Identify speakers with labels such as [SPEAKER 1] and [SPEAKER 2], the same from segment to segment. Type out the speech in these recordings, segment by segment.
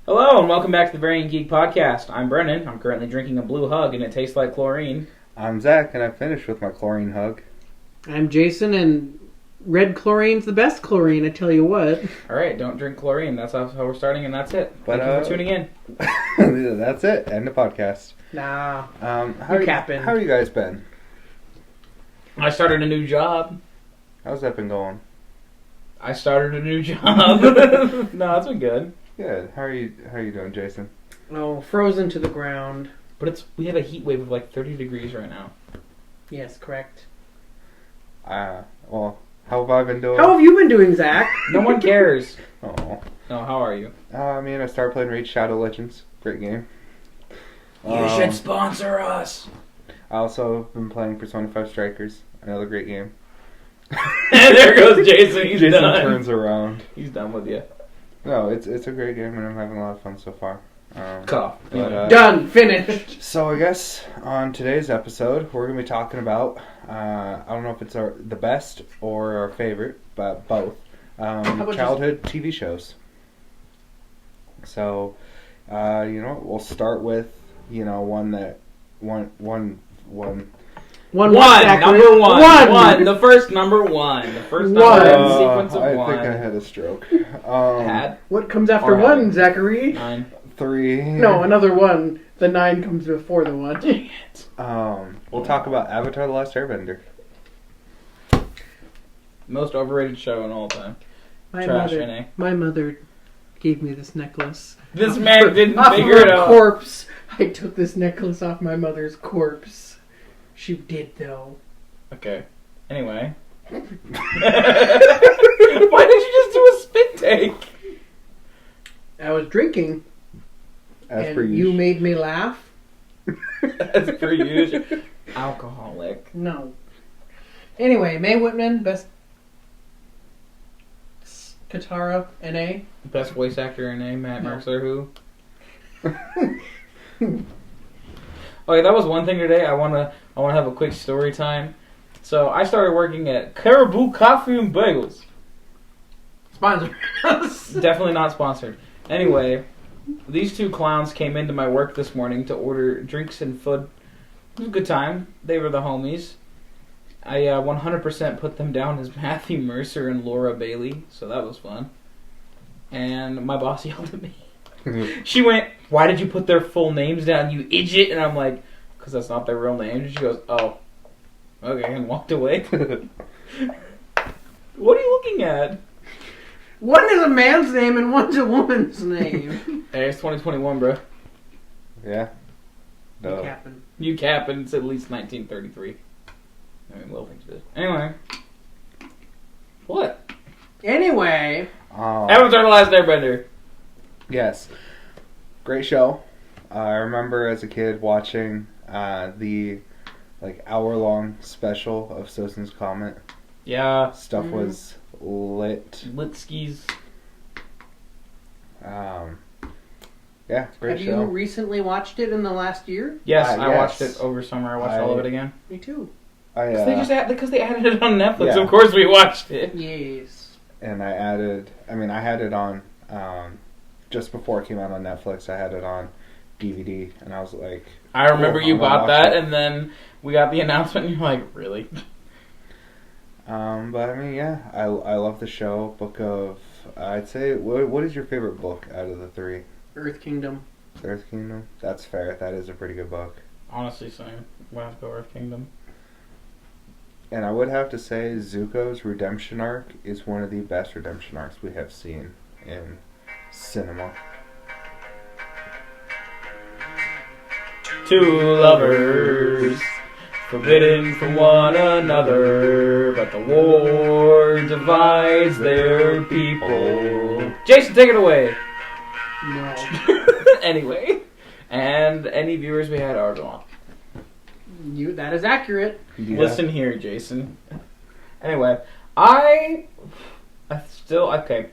[SPEAKER 1] Hello and welcome back to the Variant Geek Podcast. I'm Brennan. I'm currently drinking a blue hug and it tastes like chlorine.
[SPEAKER 2] I'm Zach and I finished with my chlorine hug.
[SPEAKER 3] I'm Jason and red chlorine's the best chlorine, I tell you what.
[SPEAKER 1] Alright, don't drink chlorine. That's how we're starting and that's it. Thank you for tuning in.
[SPEAKER 2] That's it. End the podcast.
[SPEAKER 3] Nah.
[SPEAKER 2] How you guys been?
[SPEAKER 1] I started a new job.
[SPEAKER 2] How's that been going?
[SPEAKER 1] I started a new job. No, that's been good.
[SPEAKER 2] Good. How are you doing, Jason?
[SPEAKER 3] Oh, frozen to the ground.
[SPEAKER 1] But we have a heat wave of like 30 degrees right now.
[SPEAKER 3] Yes, correct.
[SPEAKER 2] Well, how have I been doing?
[SPEAKER 3] How have you been doing, Zach?
[SPEAKER 1] No one cares.
[SPEAKER 2] Oh.
[SPEAKER 1] No, how are you?
[SPEAKER 2] I started playing Raid Shadow Legends. Great game.
[SPEAKER 1] You should sponsor us.
[SPEAKER 2] I also have been playing Persona 5 Strikers. Another great game.
[SPEAKER 1] And there goes Jason. He's
[SPEAKER 2] Jason
[SPEAKER 1] done.
[SPEAKER 2] turns around.
[SPEAKER 1] He's done with you.
[SPEAKER 2] No, it's a great game and I'm having a lot of fun so far.
[SPEAKER 1] Cut off.
[SPEAKER 3] Done. Finished.
[SPEAKER 2] So I guess on today's episode we're going to be talking about, I don't know if it's the best or our favorite, but both, childhood TV shows. So, we'll start with, one that, one.
[SPEAKER 1] Number one. The first number one. The first number in the sequence of one.
[SPEAKER 2] I think I had a stroke.
[SPEAKER 3] What comes after one, Zachary?
[SPEAKER 1] 9.
[SPEAKER 2] 3.
[SPEAKER 3] No, another one. The 9 comes before the 1.
[SPEAKER 1] Dang it.
[SPEAKER 2] We'll talk about Avatar: The Last Airbender.
[SPEAKER 1] Most overrated show in all time.
[SPEAKER 3] My mother gave me this necklace.
[SPEAKER 1] This man didn't
[SPEAKER 3] off
[SPEAKER 1] figure
[SPEAKER 3] of
[SPEAKER 1] it
[SPEAKER 3] her
[SPEAKER 1] out.
[SPEAKER 3] Corpse. I took this necklace off my mother's corpse. She did, though.
[SPEAKER 1] Okay. Anyway. Why did you just do a spit take?
[SPEAKER 3] I was drinking.
[SPEAKER 2] As
[SPEAKER 3] and
[SPEAKER 2] per
[SPEAKER 3] you
[SPEAKER 2] usual.
[SPEAKER 3] made me laugh.
[SPEAKER 1] As per usual. Alcoholic.
[SPEAKER 3] No. Anyway, Mae Whitman, best Katara, N.A.
[SPEAKER 1] Best voice actor in A, Matt Mercer, who? Okay, that was one thing today. I wanna have a quick story time. So I started working at Caribou Coffee and Bagels.
[SPEAKER 3] Sponsor.
[SPEAKER 1] Definitely not sponsored. Anyway, these two clowns came into my work this morning to order drinks and food. It was a good time. They were the homies. I 100% put them down as Matthew Mercer and Laura Bailey, so that was fun. And my boss yelled at me. She went, "Why did you put their full names down, you idiot?" And I'm like, "Because that's not their real names." And she goes, "Oh, okay," and walked away. What are you looking at?
[SPEAKER 3] One is a man's name and one's a woman's name.
[SPEAKER 1] Hey, it's 2021, bro.
[SPEAKER 2] Yeah. No.
[SPEAKER 1] You capping, it's at least 1933. I mean, little things to do. Anyway. What?
[SPEAKER 3] Anyway.
[SPEAKER 1] Avatar: The Last Airbender.
[SPEAKER 2] Yes. Great show. I remember as a kid watching the hour-long special of Sosin's Comet.
[SPEAKER 1] Yeah.
[SPEAKER 2] Stuff was lit.
[SPEAKER 1] Litskis.
[SPEAKER 2] Yeah, great show.
[SPEAKER 3] Have you recently watched it in the last year?
[SPEAKER 1] Yes, I
[SPEAKER 2] yes.
[SPEAKER 1] watched it over summer. I watched all of it again.
[SPEAKER 3] Me too.
[SPEAKER 1] Because they added it on Netflix.
[SPEAKER 2] Yeah.
[SPEAKER 1] Of course we watched it.
[SPEAKER 3] Yes.
[SPEAKER 2] And I had it on, just before it came out on Netflix, I had it on DVD, and I was like...
[SPEAKER 1] I remember you
[SPEAKER 2] I'm gonna
[SPEAKER 1] bought
[SPEAKER 2] watch
[SPEAKER 1] that,
[SPEAKER 2] it.
[SPEAKER 1] and then we got the announcement, and you're like, really?
[SPEAKER 2] But I mean, yeah, I love the show. Book of... I'd say, what is your favorite book out of the 3?
[SPEAKER 3] Earth Kingdom.
[SPEAKER 2] Earth Kingdom? That's fair. That is a pretty good book.
[SPEAKER 1] Honestly, same. We'll have to go Earth Kingdom.
[SPEAKER 2] And I would have to say Zuko's redemption arc is one of the best redemption arcs we have seen in cinema.
[SPEAKER 1] Two lovers, forbidden from one another, but the war divides their people. Jason, take it away!
[SPEAKER 3] No.
[SPEAKER 1] Anyway, and any viewers we had are gone.
[SPEAKER 3] That is accurate.
[SPEAKER 2] Yeah.
[SPEAKER 1] Listen here, Jason. Anyway, I still okay.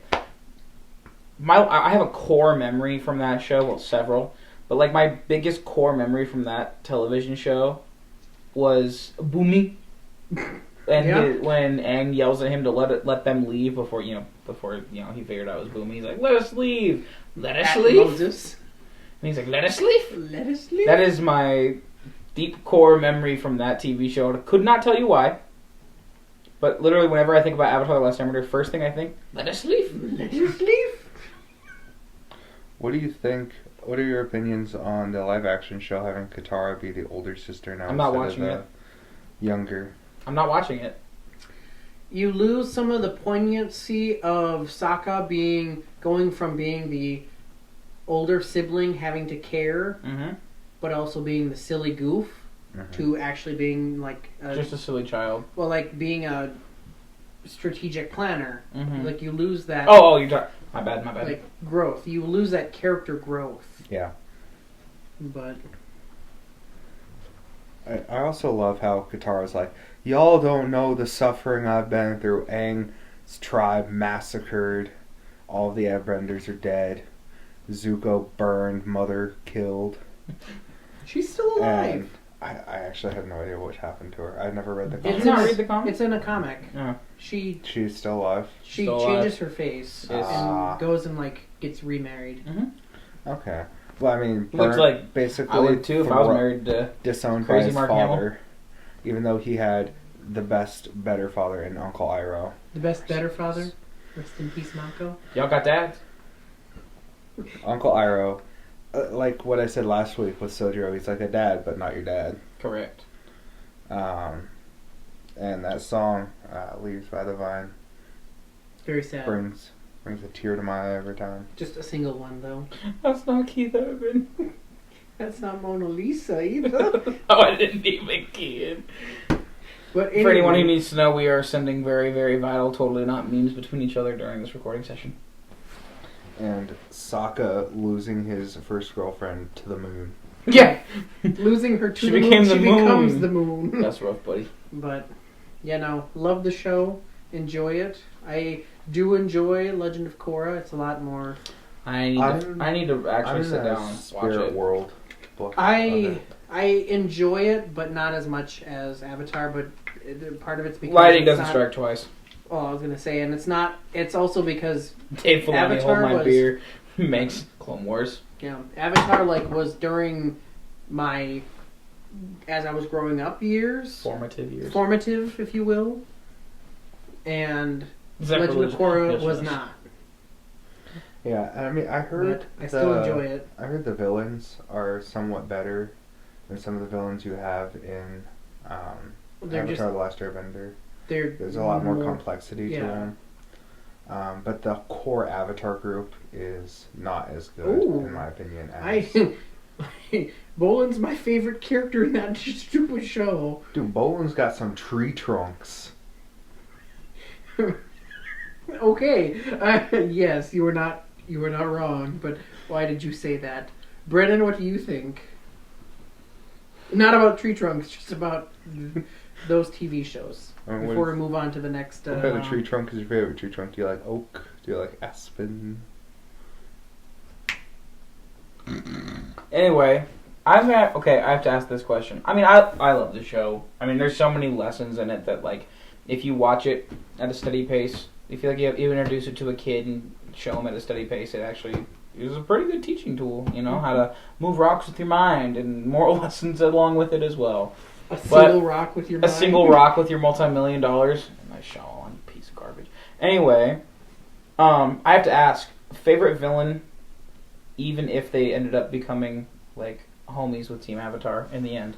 [SPEAKER 1] I have a core memory from that show. Well, several, but my biggest core memory from that television show was Boomy. And when Aang yells at him to let them leave before he figured out it was Boomy, he's like, "Let us leave, let us leave."
[SPEAKER 3] Moses.
[SPEAKER 1] And he's like, "Let us leave,
[SPEAKER 3] let us leave."
[SPEAKER 1] That is my deep core memory from that TV show. I could not tell you why, but literally whenever I think about Avatar: The Last Airbender, first thing I think, "Let us leave,
[SPEAKER 3] let us leave."
[SPEAKER 2] What do you think? What are your opinions on the live-action show having Katara be the older sister now?
[SPEAKER 1] I'm not watching it.
[SPEAKER 2] Younger.
[SPEAKER 1] I'm not watching it.
[SPEAKER 3] You lose some of the poignancy of Sokka going from being the older sibling having to care, but also being the silly goof, to actually being like
[SPEAKER 1] just a silly child.
[SPEAKER 3] Well, like being a strategic planner. Like you lose that.
[SPEAKER 1] Oh, you're talking. My bad.
[SPEAKER 3] Like growth. You lose that character growth.
[SPEAKER 2] Yeah.
[SPEAKER 3] But
[SPEAKER 2] I also love how Katara's like, y'all don't know the suffering I've been through. Aang's tribe massacred. All of the Airbenders are dead. Zuko burned. Mother killed.
[SPEAKER 3] She's still alive.
[SPEAKER 2] And I actually have no idea what happened to her. I've never read the comic.
[SPEAKER 1] Did you not read the comic?
[SPEAKER 3] It's in a comic.
[SPEAKER 1] Yeah.
[SPEAKER 2] She's still alive.
[SPEAKER 3] She
[SPEAKER 1] still
[SPEAKER 3] changes
[SPEAKER 1] alive.
[SPEAKER 3] her face and goes and like gets remarried.
[SPEAKER 2] Okay. Well, I mean,
[SPEAKER 1] looks like
[SPEAKER 2] basically
[SPEAKER 1] I would too if I was married to
[SPEAKER 2] disowned
[SPEAKER 1] crazy
[SPEAKER 2] by his
[SPEAKER 1] Mark
[SPEAKER 2] father, even though he had the better father in Uncle Iroh.
[SPEAKER 3] The best, better father. Rest in peace, Mako.
[SPEAKER 1] Y'all got dads?
[SPEAKER 2] Uncle Iroh, like what I said last week with Sojiro, he's like a dad, but not your dad.
[SPEAKER 1] Correct.
[SPEAKER 2] And that song, "Leaves by the Vine,"
[SPEAKER 3] Very sad.
[SPEAKER 2] brings a tear to my eye every time.
[SPEAKER 3] Just a single one, though.
[SPEAKER 1] That's not Keith Urban.
[SPEAKER 3] That's not Mona Lisa either.
[SPEAKER 1] Oh, I didn't even kid.
[SPEAKER 3] But anyway,
[SPEAKER 1] For anyone who needs to know, we are sending very, very vital, totally not memes between each other during this recording session.
[SPEAKER 2] And Sokka losing his first girlfriend to the moon.
[SPEAKER 1] Yeah!
[SPEAKER 3] losing her to
[SPEAKER 1] She
[SPEAKER 3] the
[SPEAKER 1] became
[SPEAKER 3] moon,
[SPEAKER 1] the
[SPEAKER 3] she
[SPEAKER 1] moon.
[SPEAKER 3] becomes the moon.
[SPEAKER 1] That's rough, buddy.
[SPEAKER 3] But, love the show. Enjoy it. I do enjoy Legend of Korra. It's a lot more.
[SPEAKER 1] I need to actually sit down and watch
[SPEAKER 2] Spirit
[SPEAKER 1] it.
[SPEAKER 2] World book.
[SPEAKER 3] I enjoy it, but not as much as Avatar. But part of it's because
[SPEAKER 1] Lighting doesn't strike twice.
[SPEAKER 3] Oh, I was gonna say, and it's not. It's also because
[SPEAKER 1] Dave Filoni,
[SPEAKER 3] Avatar
[SPEAKER 1] hold my
[SPEAKER 3] was-
[SPEAKER 1] beer, makes Clone Wars.
[SPEAKER 3] Avatar was during my as I was growing up years, formative, if you will, and Legend of Korra was not.
[SPEAKER 2] Yeah, I mean, I heard
[SPEAKER 3] I still enjoy it.
[SPEAKER 2] I heard the villains are somewhat better than some of the villains you have in Avatar: The Last Airbender. There's a lot more complexity to them. But the core Avatar group is not as good, in my opinion.
[SPEAKER 3] Bolin's my favorite character in that stupid show.
[SPEAKER 2] Dude, Bolin's got some tree trunks.
[SPEAKER 3] Okay, yes, you were not wrong. But why did you say that, Brennan? What do you think? Not about tree trunks, just about those TV shows. Before we move on to the next.
[SPEAKER 2] What kind of tree trunk is your favorite tree trunk? Do you like oak? Do you like aspen?
[SPEAKER 1] Anyway, I have to ask this question. I mean, I love the show. I mean, there's so many lessons in it that, like, if you watch it at a steady pace, you feel like you introduce it to a kid and show them at a steady pace, it actually is a pretty good teaching tool, how to move rocks with your mind and moral lessons along with it as well.
[SPEAKER 3] A single rock with your mind?
[SPEAKER 1] A single rock with your multi-million-dollars. Nice Shyamalan piece of garbage. Anyway, I have to ask, favorite villain, even if they ended up becoming, like, homies with Team Avatar in the end?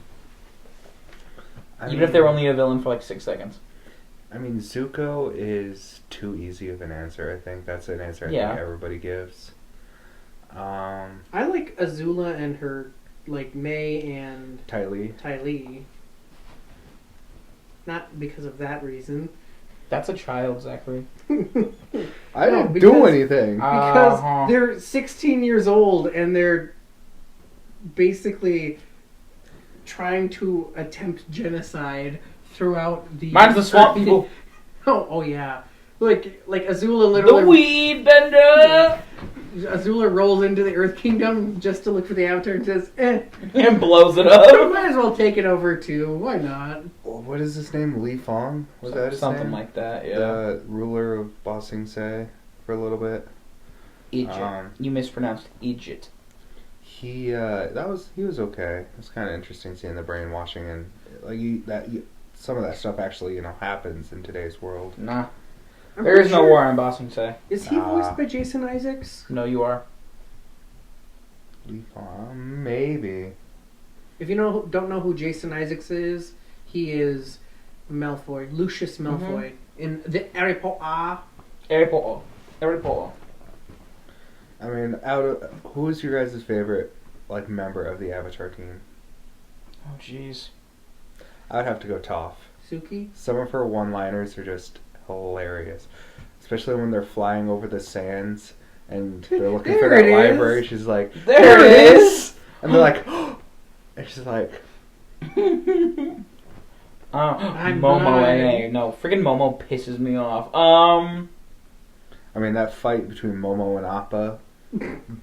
[SPEAKER 1] Even if they were only a villain for, like, 6 seconds.
[SPEAKER 2] I mean, Zuko is too easy of an answer. I think that's an answer I think everybody gives.
[SPEAKER 3] I like Azula and her, like, May and
[SPEAKER 2] Ty
[SPEAKER 3] Lee. Not because of that reason.
[SPEAKER 1] That's a child, Zachary.
[SPEAKER 2] I didn't do anything.
[SPEAKER 3] Because they're 16 years old and they're basically trying to attempt genocide throughout the...
[SPEAKER 1] Mine's the swamp people.
[SPEAKER 3] Oh yeah. Like Azula literally...
[SPEAKER 1] The weed bender!
[SPEAKER 3] Azula rolls into the Earth Kingdom just to look for the Avatar and says,
[SPEAKER 1] and blows it up.
[SPEAKER 3] Might as well take it over too. Why not?
[SPEAKER 2] What is his name? Li Fong? Was that his
[SPEAKER 1] something
[SPEAKER 2] name?
[SPEAKER 1] like that? Yeah.
[SPEAKER 2] The ruler of Ba Sing Se for a little bit.
[SPEAKER 1] Egypt. You mispronounced Egypt.
[SPEAKER 2] He was okay. It was kind of interesting seeing the brainwashing and some of that stuff actually happens in today's world.
[SPEAKER 1] Nah. There is no war on Ba Sing Se.
[SPEAKER 3] Is he voiced by Jason Isaacs?
[SPEAKER 1] No, you are.
[SPEAKER 2] Maybe.
[SPEAKER 3] If you don't know who Jason Isaacs is, he is Malfoy, Lucius Malfoy in the Harry Potter.
[SPEAKER 1] Harry Potter.
[SPEAKER 2] I mean, who's your guys' favorite member of the Avatar team?
[SPEAKER 1] Oh, jeez.
[SPEAKER 2] I would have to go Toph.
[SPEAKER 3] Suki.
[SPEAKER 2] Some of her one-liners are just hilarious, especially when they're flying over the sands and they're looking for that library. She's like,
[SPEAKER 1] "There it is,"
[SPEAKER 2] and they're like, oh. And she's like,
[SPEAKER 1] Momo NA. No, freaking Momo pisses me off.
[SPEAKER 2] I mean, that fight between Momo and Appa,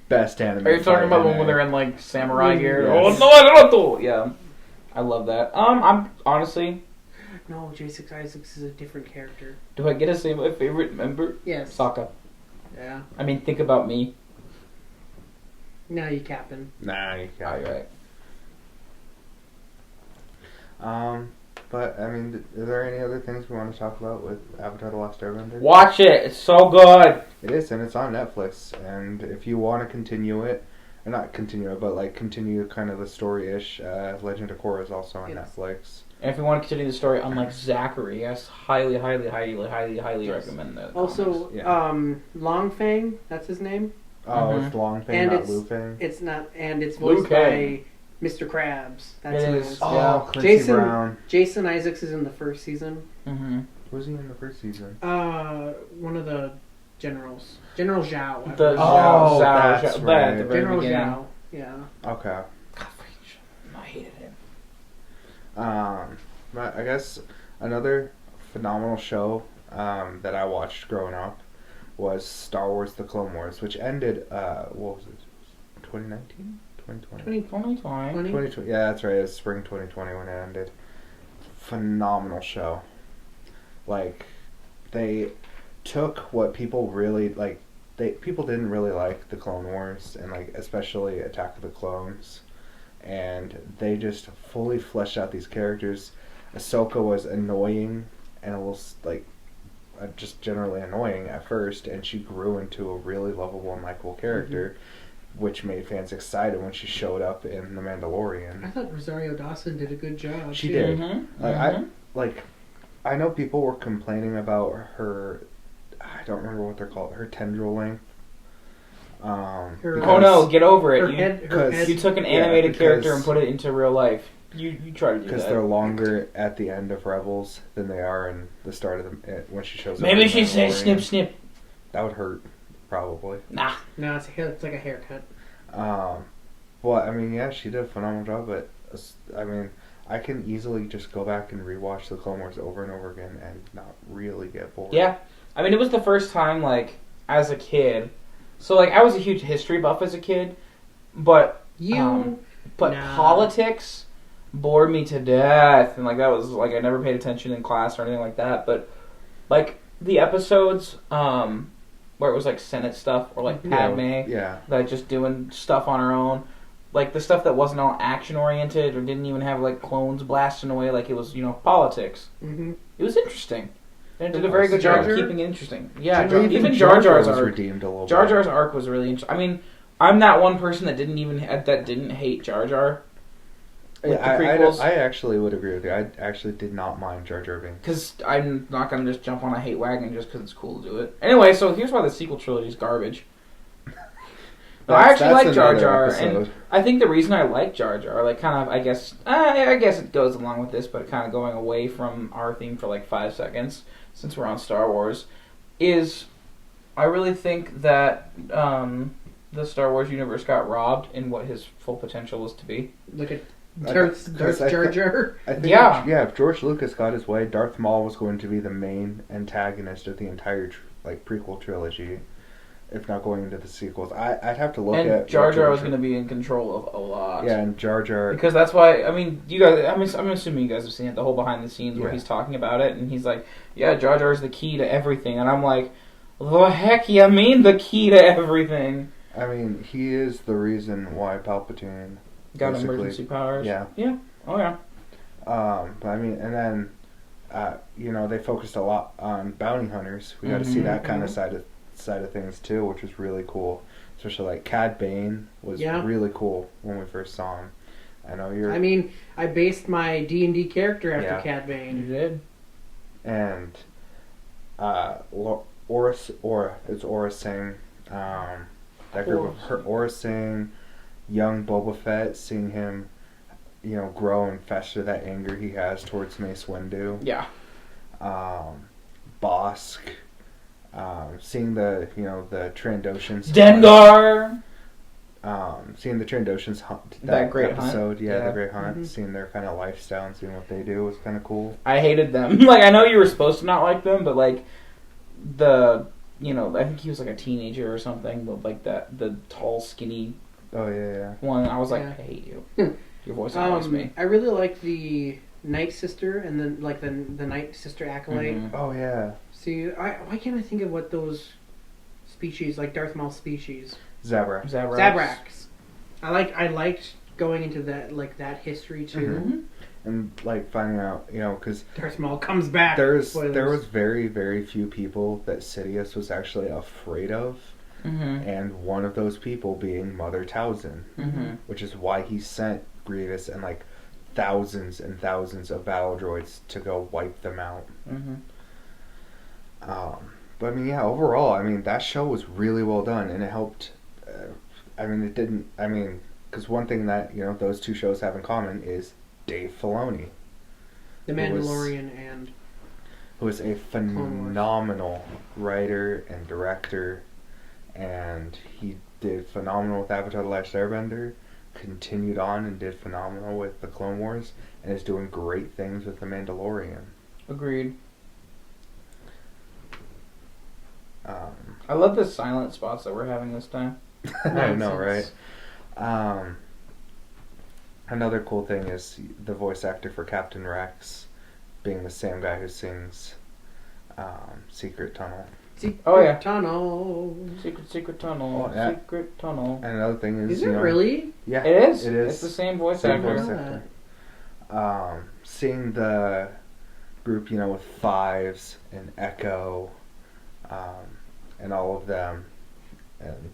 [SPEAKER 2] best anime.
[SPEAKER 1] Are you talking about when they're in samurai gear?
[SPEAKER 2] Yes.
[SPEAKER 1] Oh no, yeah, I love that. I'm honestly.
[SPEAKER 3] No, Jason Isaacs is a different character.
[SPEAKER 1] Do I get to say my favorite member?
[SPEAKER 3] Yes.
[SPEAKER 1] Sokka.
[SPEAKER 3] Yeah.
[SPEAKER 1] I mean, think about me.
[SPEAKER 3] Nah, you capping.
[SPEAKER 2] Nah, you can't.
[SPEAKER 1] Right.
[SPEAKER 2] But I mean, are there any other things we want to talk about with Avatar: The Last Airbender?
[SPEAKER 1] Watch it. It's so good.
[SPEAKER 2] It is, and it's on Netflix. And if you want to continue it, or not continue it, but continue kind of the story-ish, Legend of Korra is also on Netflix.
[SPEAKER 1] And if you want to continue the story, unlike Zachary, yes, highly recommend that.
[SPEAKER 3] Also, Long Fang, that's his name.
[SPEAKER 2] Oh, it's Long Fang, not Lu Fang.
[SPEAKER 3] It's not, and it's voiced by Mr. Krabs. That's
[SPEAKER 1] it
[SPEAKER 3] is.
[SPEAKER 2] Oh, Clancy Brown.
[SPEAKER 3] Jason Isaacs is in the first season.
[SPEAKER 1] Mm-hmm.
[SPEAKER 2] Was he in the first season?
[SPEAKER 3] One of the generals, General Zhao.
[SPEAKER 2] Zhao. That's right.
[SPEAKER 1] At the very
[SPEAKER 3] General
[SPEAKER 1] beginning.
[SPEAKER 3] Zhao. Yeah.
[SPEAKER 2] Okay.
[SPEAKER 1] I hated him.
[SPEAKER 2] But I guess another phenomenal show that I watched growing up was Star Wars: The Clone Wars, which ended, what was it? 2019? 2020? 2020. Yeah, that's right. It was spring 2020 when it ended. Phenomenal show. They took what people really, people didn't really like the Clone Wars, and, especially Attack of the Clones. And they just fully fleshed out these characters. Ahsoka was annoying and a little, just generally annoying at first, and she grew into a really lovable and likable character, which made fans excited when she showed up in The Mandalorian.
[SPEAKER 3] I thought Rosario Dawson did a good job.
[SPEAKER 2] She did. I know people were complaining about her. I don't remember what they're called. Her tendriling.
[SPEAKER 1] Oh no, get over it. You took an animated character and put it into real life. You try to do that.
[SPEAKER 2] Because they're longer at the end of Rebels than they are in the start of when she shows up.
[SPEAKER 1] Maybe she says snip snip.
[SPEAKER 2] That would hurt, probably.
[SPEAKER 1] Nah.
[SPEAKER 3] No, it's like a haircut.
[SPEAKER 2] Well, I mean, yeah, she did a phenomenal job, but I mean, I can easily just go back and rewatch the Clone Wars over and over again and not really get bored.
[SPEAKER 1] Yeah. I mean, it was the first time, as a kid. So, I was a huge history buff as a kid, but politics bored me to death, and that was I never paid attention in class or anything like that. But the episodes where it was Senate stuff or Padme, just doing stuff on her own, the stuff that wasn't all action oriented or didn't even have clones blasting away, it was politics.
[SPEAKER 3] Mm-hmm.
[SPEAKER 1] It was interesting. And it did a very good job of keeping it interesting. Yeah,
[SPEAKER 2] even Jar Jar's arc redeemed a little bit.
[SPEAKER 1] Jar Jar's arc was really interesting. I mean, I'm that one person that didn't hate Jar Jar.
[SPEAKER 2] I actually would agree with you. I actually did not mind Jar Jar being.
[SPEAKER 1] Because I'm not going to just jump on a hate wagon just because it's cool to do it. Anyway, so here's why the sequel trilogy is garbage. I actually like Jar Jar, and I think the reason I like Jar Jar, I guess it goes along with this, but kind of going away from our theme for 5 seconds, since we're on Star Wars, is I really think that the Star Wars universe got robbed in what his full potential was to be.
[SPEAKER 3] Look at Darth Jar Jar.
[SPEAKER 2] I think if George Lucas got his way, Darth Maul was going to be the main antagonist of the entire prequel trilogy. if not going into the sequels. I'd have to look
[SPEAKER 1] and
[SPEAKER 2] at.
[SPEAKER 1] Jar Jar was going to be in control of a lot.
[SPEAKER 2] Yeah, and Jar Jar.
[SPEAKER 1] Because that's why, I mean, you guys, I'm assuming you guys have seen it, the whole behind the scenes where he's talking about it, and he's like, yeah, Jar Jar is the key to everything. And I'm like, the heck you mean the key to everything?
[SPEAKER 2] I mean, he is the reason why Palpatine
[SPEAKER 1] got emergency powers.
[SPEAKER 2] Yeah.
[SPEAKER 1] Yeah. Oh, yeah.
[SPEAKER 2] But I mean, and then, they focused a lot on bounty hunters. We got to see that kind of side of things too, which was really cool. Especially like Cad Bane was really cool when we first saw him. I know you're.
[SPEAKER 3] I mean, I based my D&D character after Cad Bane.
[SPEAKER 1] You did.
[SPEAKER 2] And Aura Singh. That group of her, Aura Singh, young Boba Fett, seeing him, grow and fester that anger he has towards Mace Windu.
[SPEAKER 1] Yeah.
[SPEAKER 2] Bosk. Seeing the Trandoshans.
[SPEAKER 1] Dengar!
[SPEAKER 2] Seeing the Trandoshans hunt.
[SPEAKER 1] That great
[SPEAKER 2] episode,
[SPEAKER 1] hunt.
[SPEAKER 2] Yeah, the great hunt. Seeing their kind of lifestyle and seeing what they do was kind of cool.
[SPEAKER 1] I hated them. Like, I know you were supposed to not like them, but like, I think he was like a teenager or something, but like the tall, skinny one, I was like, I hate you. Your voice annoys me.
[SPEAKER 3] I really like the Night Sister and then like the Night Sister Acolyte.
[SPEAKER 1] Mm-hmm.
[SPEAKER 2] Oh yeah.
[SPEAKER 3] See, why can't I think of what those species, like Darth Maul species?
[SPEAKER 2] Zabraks.
[SPEAKER 3] I liked going into that history too.
[SPEAKER 2] Mm-hmm. And like finding out, because
[SPEAKER 3] Darth Maul comes back.
[SPEAKER 2] There was very, very few people that Sidious was actually afraid of, and one of those people being Mother Talzin, which is why he sent Grievous and like thousands and thousands of battle droids to go wipe them out. But I mean, overall, I mean, that show was really well done, and it helped. Because one thing that those two shows have in common is Dave Filoni,
[SPEAKER 3] The Mandalorian,
[SPEAKER 2] who is a phenomenal writer and director, and he did phenomenal with Avatar: The Last Airbender, continued on and did phenomenal with the Clone Wars, and is doing great things with The Mandalorian.
[SPEAKER 1] Agreed. I love the silent spots that we're having this time.
[SPEAKER 2] I know, right? Another cool thing is the voice actor for Captain Rex being the same guy who sings Secret Tunnel.
[SPEAKER 3] Secret Tunnel.
[SPEAKER 1] Secret Tunnel.
[SPEAKER 2] Oh, yeah.
[SPEAKER 1] Secret Tunnel.
[SPEAKER 2] And another thing is...
[SPEAKER 3] Is it really?
[SPEAKER 2] Yeah.
[SPEAKER 1] It is?
[SPEAKER 2] It is.
[SPEAKER 1] It's the same voice actor.
[SPEAKER 2] Seeing the group, with Fives and Echo, and all of them, and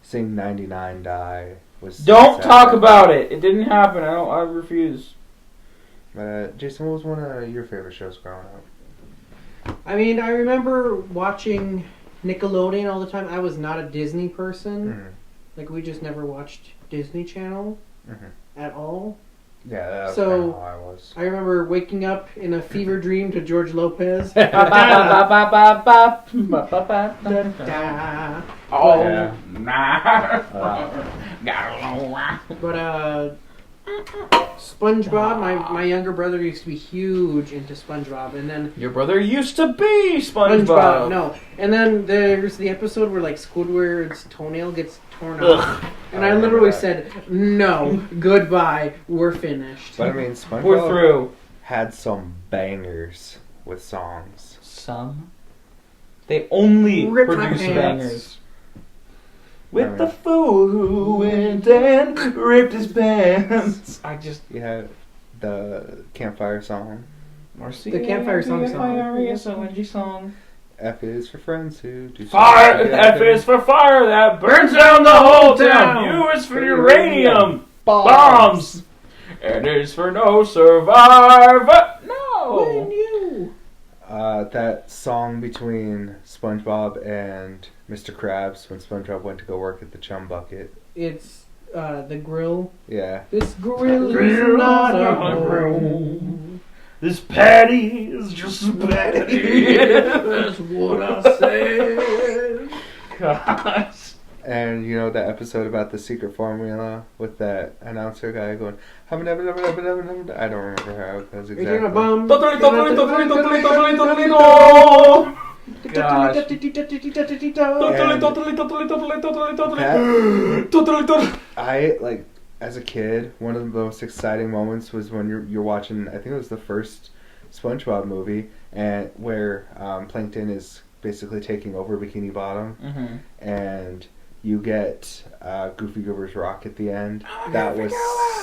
[SPEAKER 2] seeing 99 die was...
[SPEAKER 1] Don't talk about it! It didn't happen. I refuse.
[SPEAKER 2] Jason, what was one of your favorite shows growing up?
[SPEAKER 3] I mean, I remember watching Nickelodeon all the time. I was not a Disney person. Like, we just never watched Disney Channel at all.
[SPEAKER 2] Yeah, that's kind of how I was.
[SPEAKER 3] I remember waking up in a fever dream to George Lopez.
[SPEAKER 1] Oh,
[SPEAKER 3] nah. But, SpongeBob, my younger brother used to be huge into SpongeBob, and then...
[SPEAKER 1] Your brother used to be SpongeBob!
[SPEAKER 3] No. And then there's the episode where, like, Squidward's toenail gets torn off. And I literally said, no, goodbye, we're finished.
[SPEAKER 2] But I mean, SpongeBob
[SPEAKER 1] we're through.
[SPEAKER 2] Had some bangers with songs.
[SPEAKER 1] Some? They only produce bangers. With the fool who went and ripped his pants.
[SPEAKER 2] You had the campfire song.
[SPEAKER 3] The campfire song.
[SPEAKER 1] song.
[SPEAKER 2] F is for friends who do
[SPEAKER 1] fire. F is for fire that burns down the whole town. U is for uranium bombs. N is for no survivor. No.
[SPEAKER 3] When you.
[SPEAKER 2] That song between SpongeBob and Mr. Krabs when SpongeBob went to go work at the Chum Bucket.
[SPEAKER 3] It's the grill.
[SPEAKER 2] Yeah.
[SPEAKER 3] This grill is not a grill.
[SPEAKER 1] This patty is just a patty.
[SPEAKER 3] That's what I said.
[SPEAKER 1] Gosh.
[SPEAKER 2] And that episode about the secret formula with that announcer guy going, I don't remember how it goes exactly.
[SPEAKER 1] Gosh.
[SPEAKER 2] I like as a kid, one of the most exciting moments was when you're watching. I think it was the first SpongeBob movie, and where Plankton is basically taking over Bikini Bottom, and you get Goofy Goober's rock at the end. That was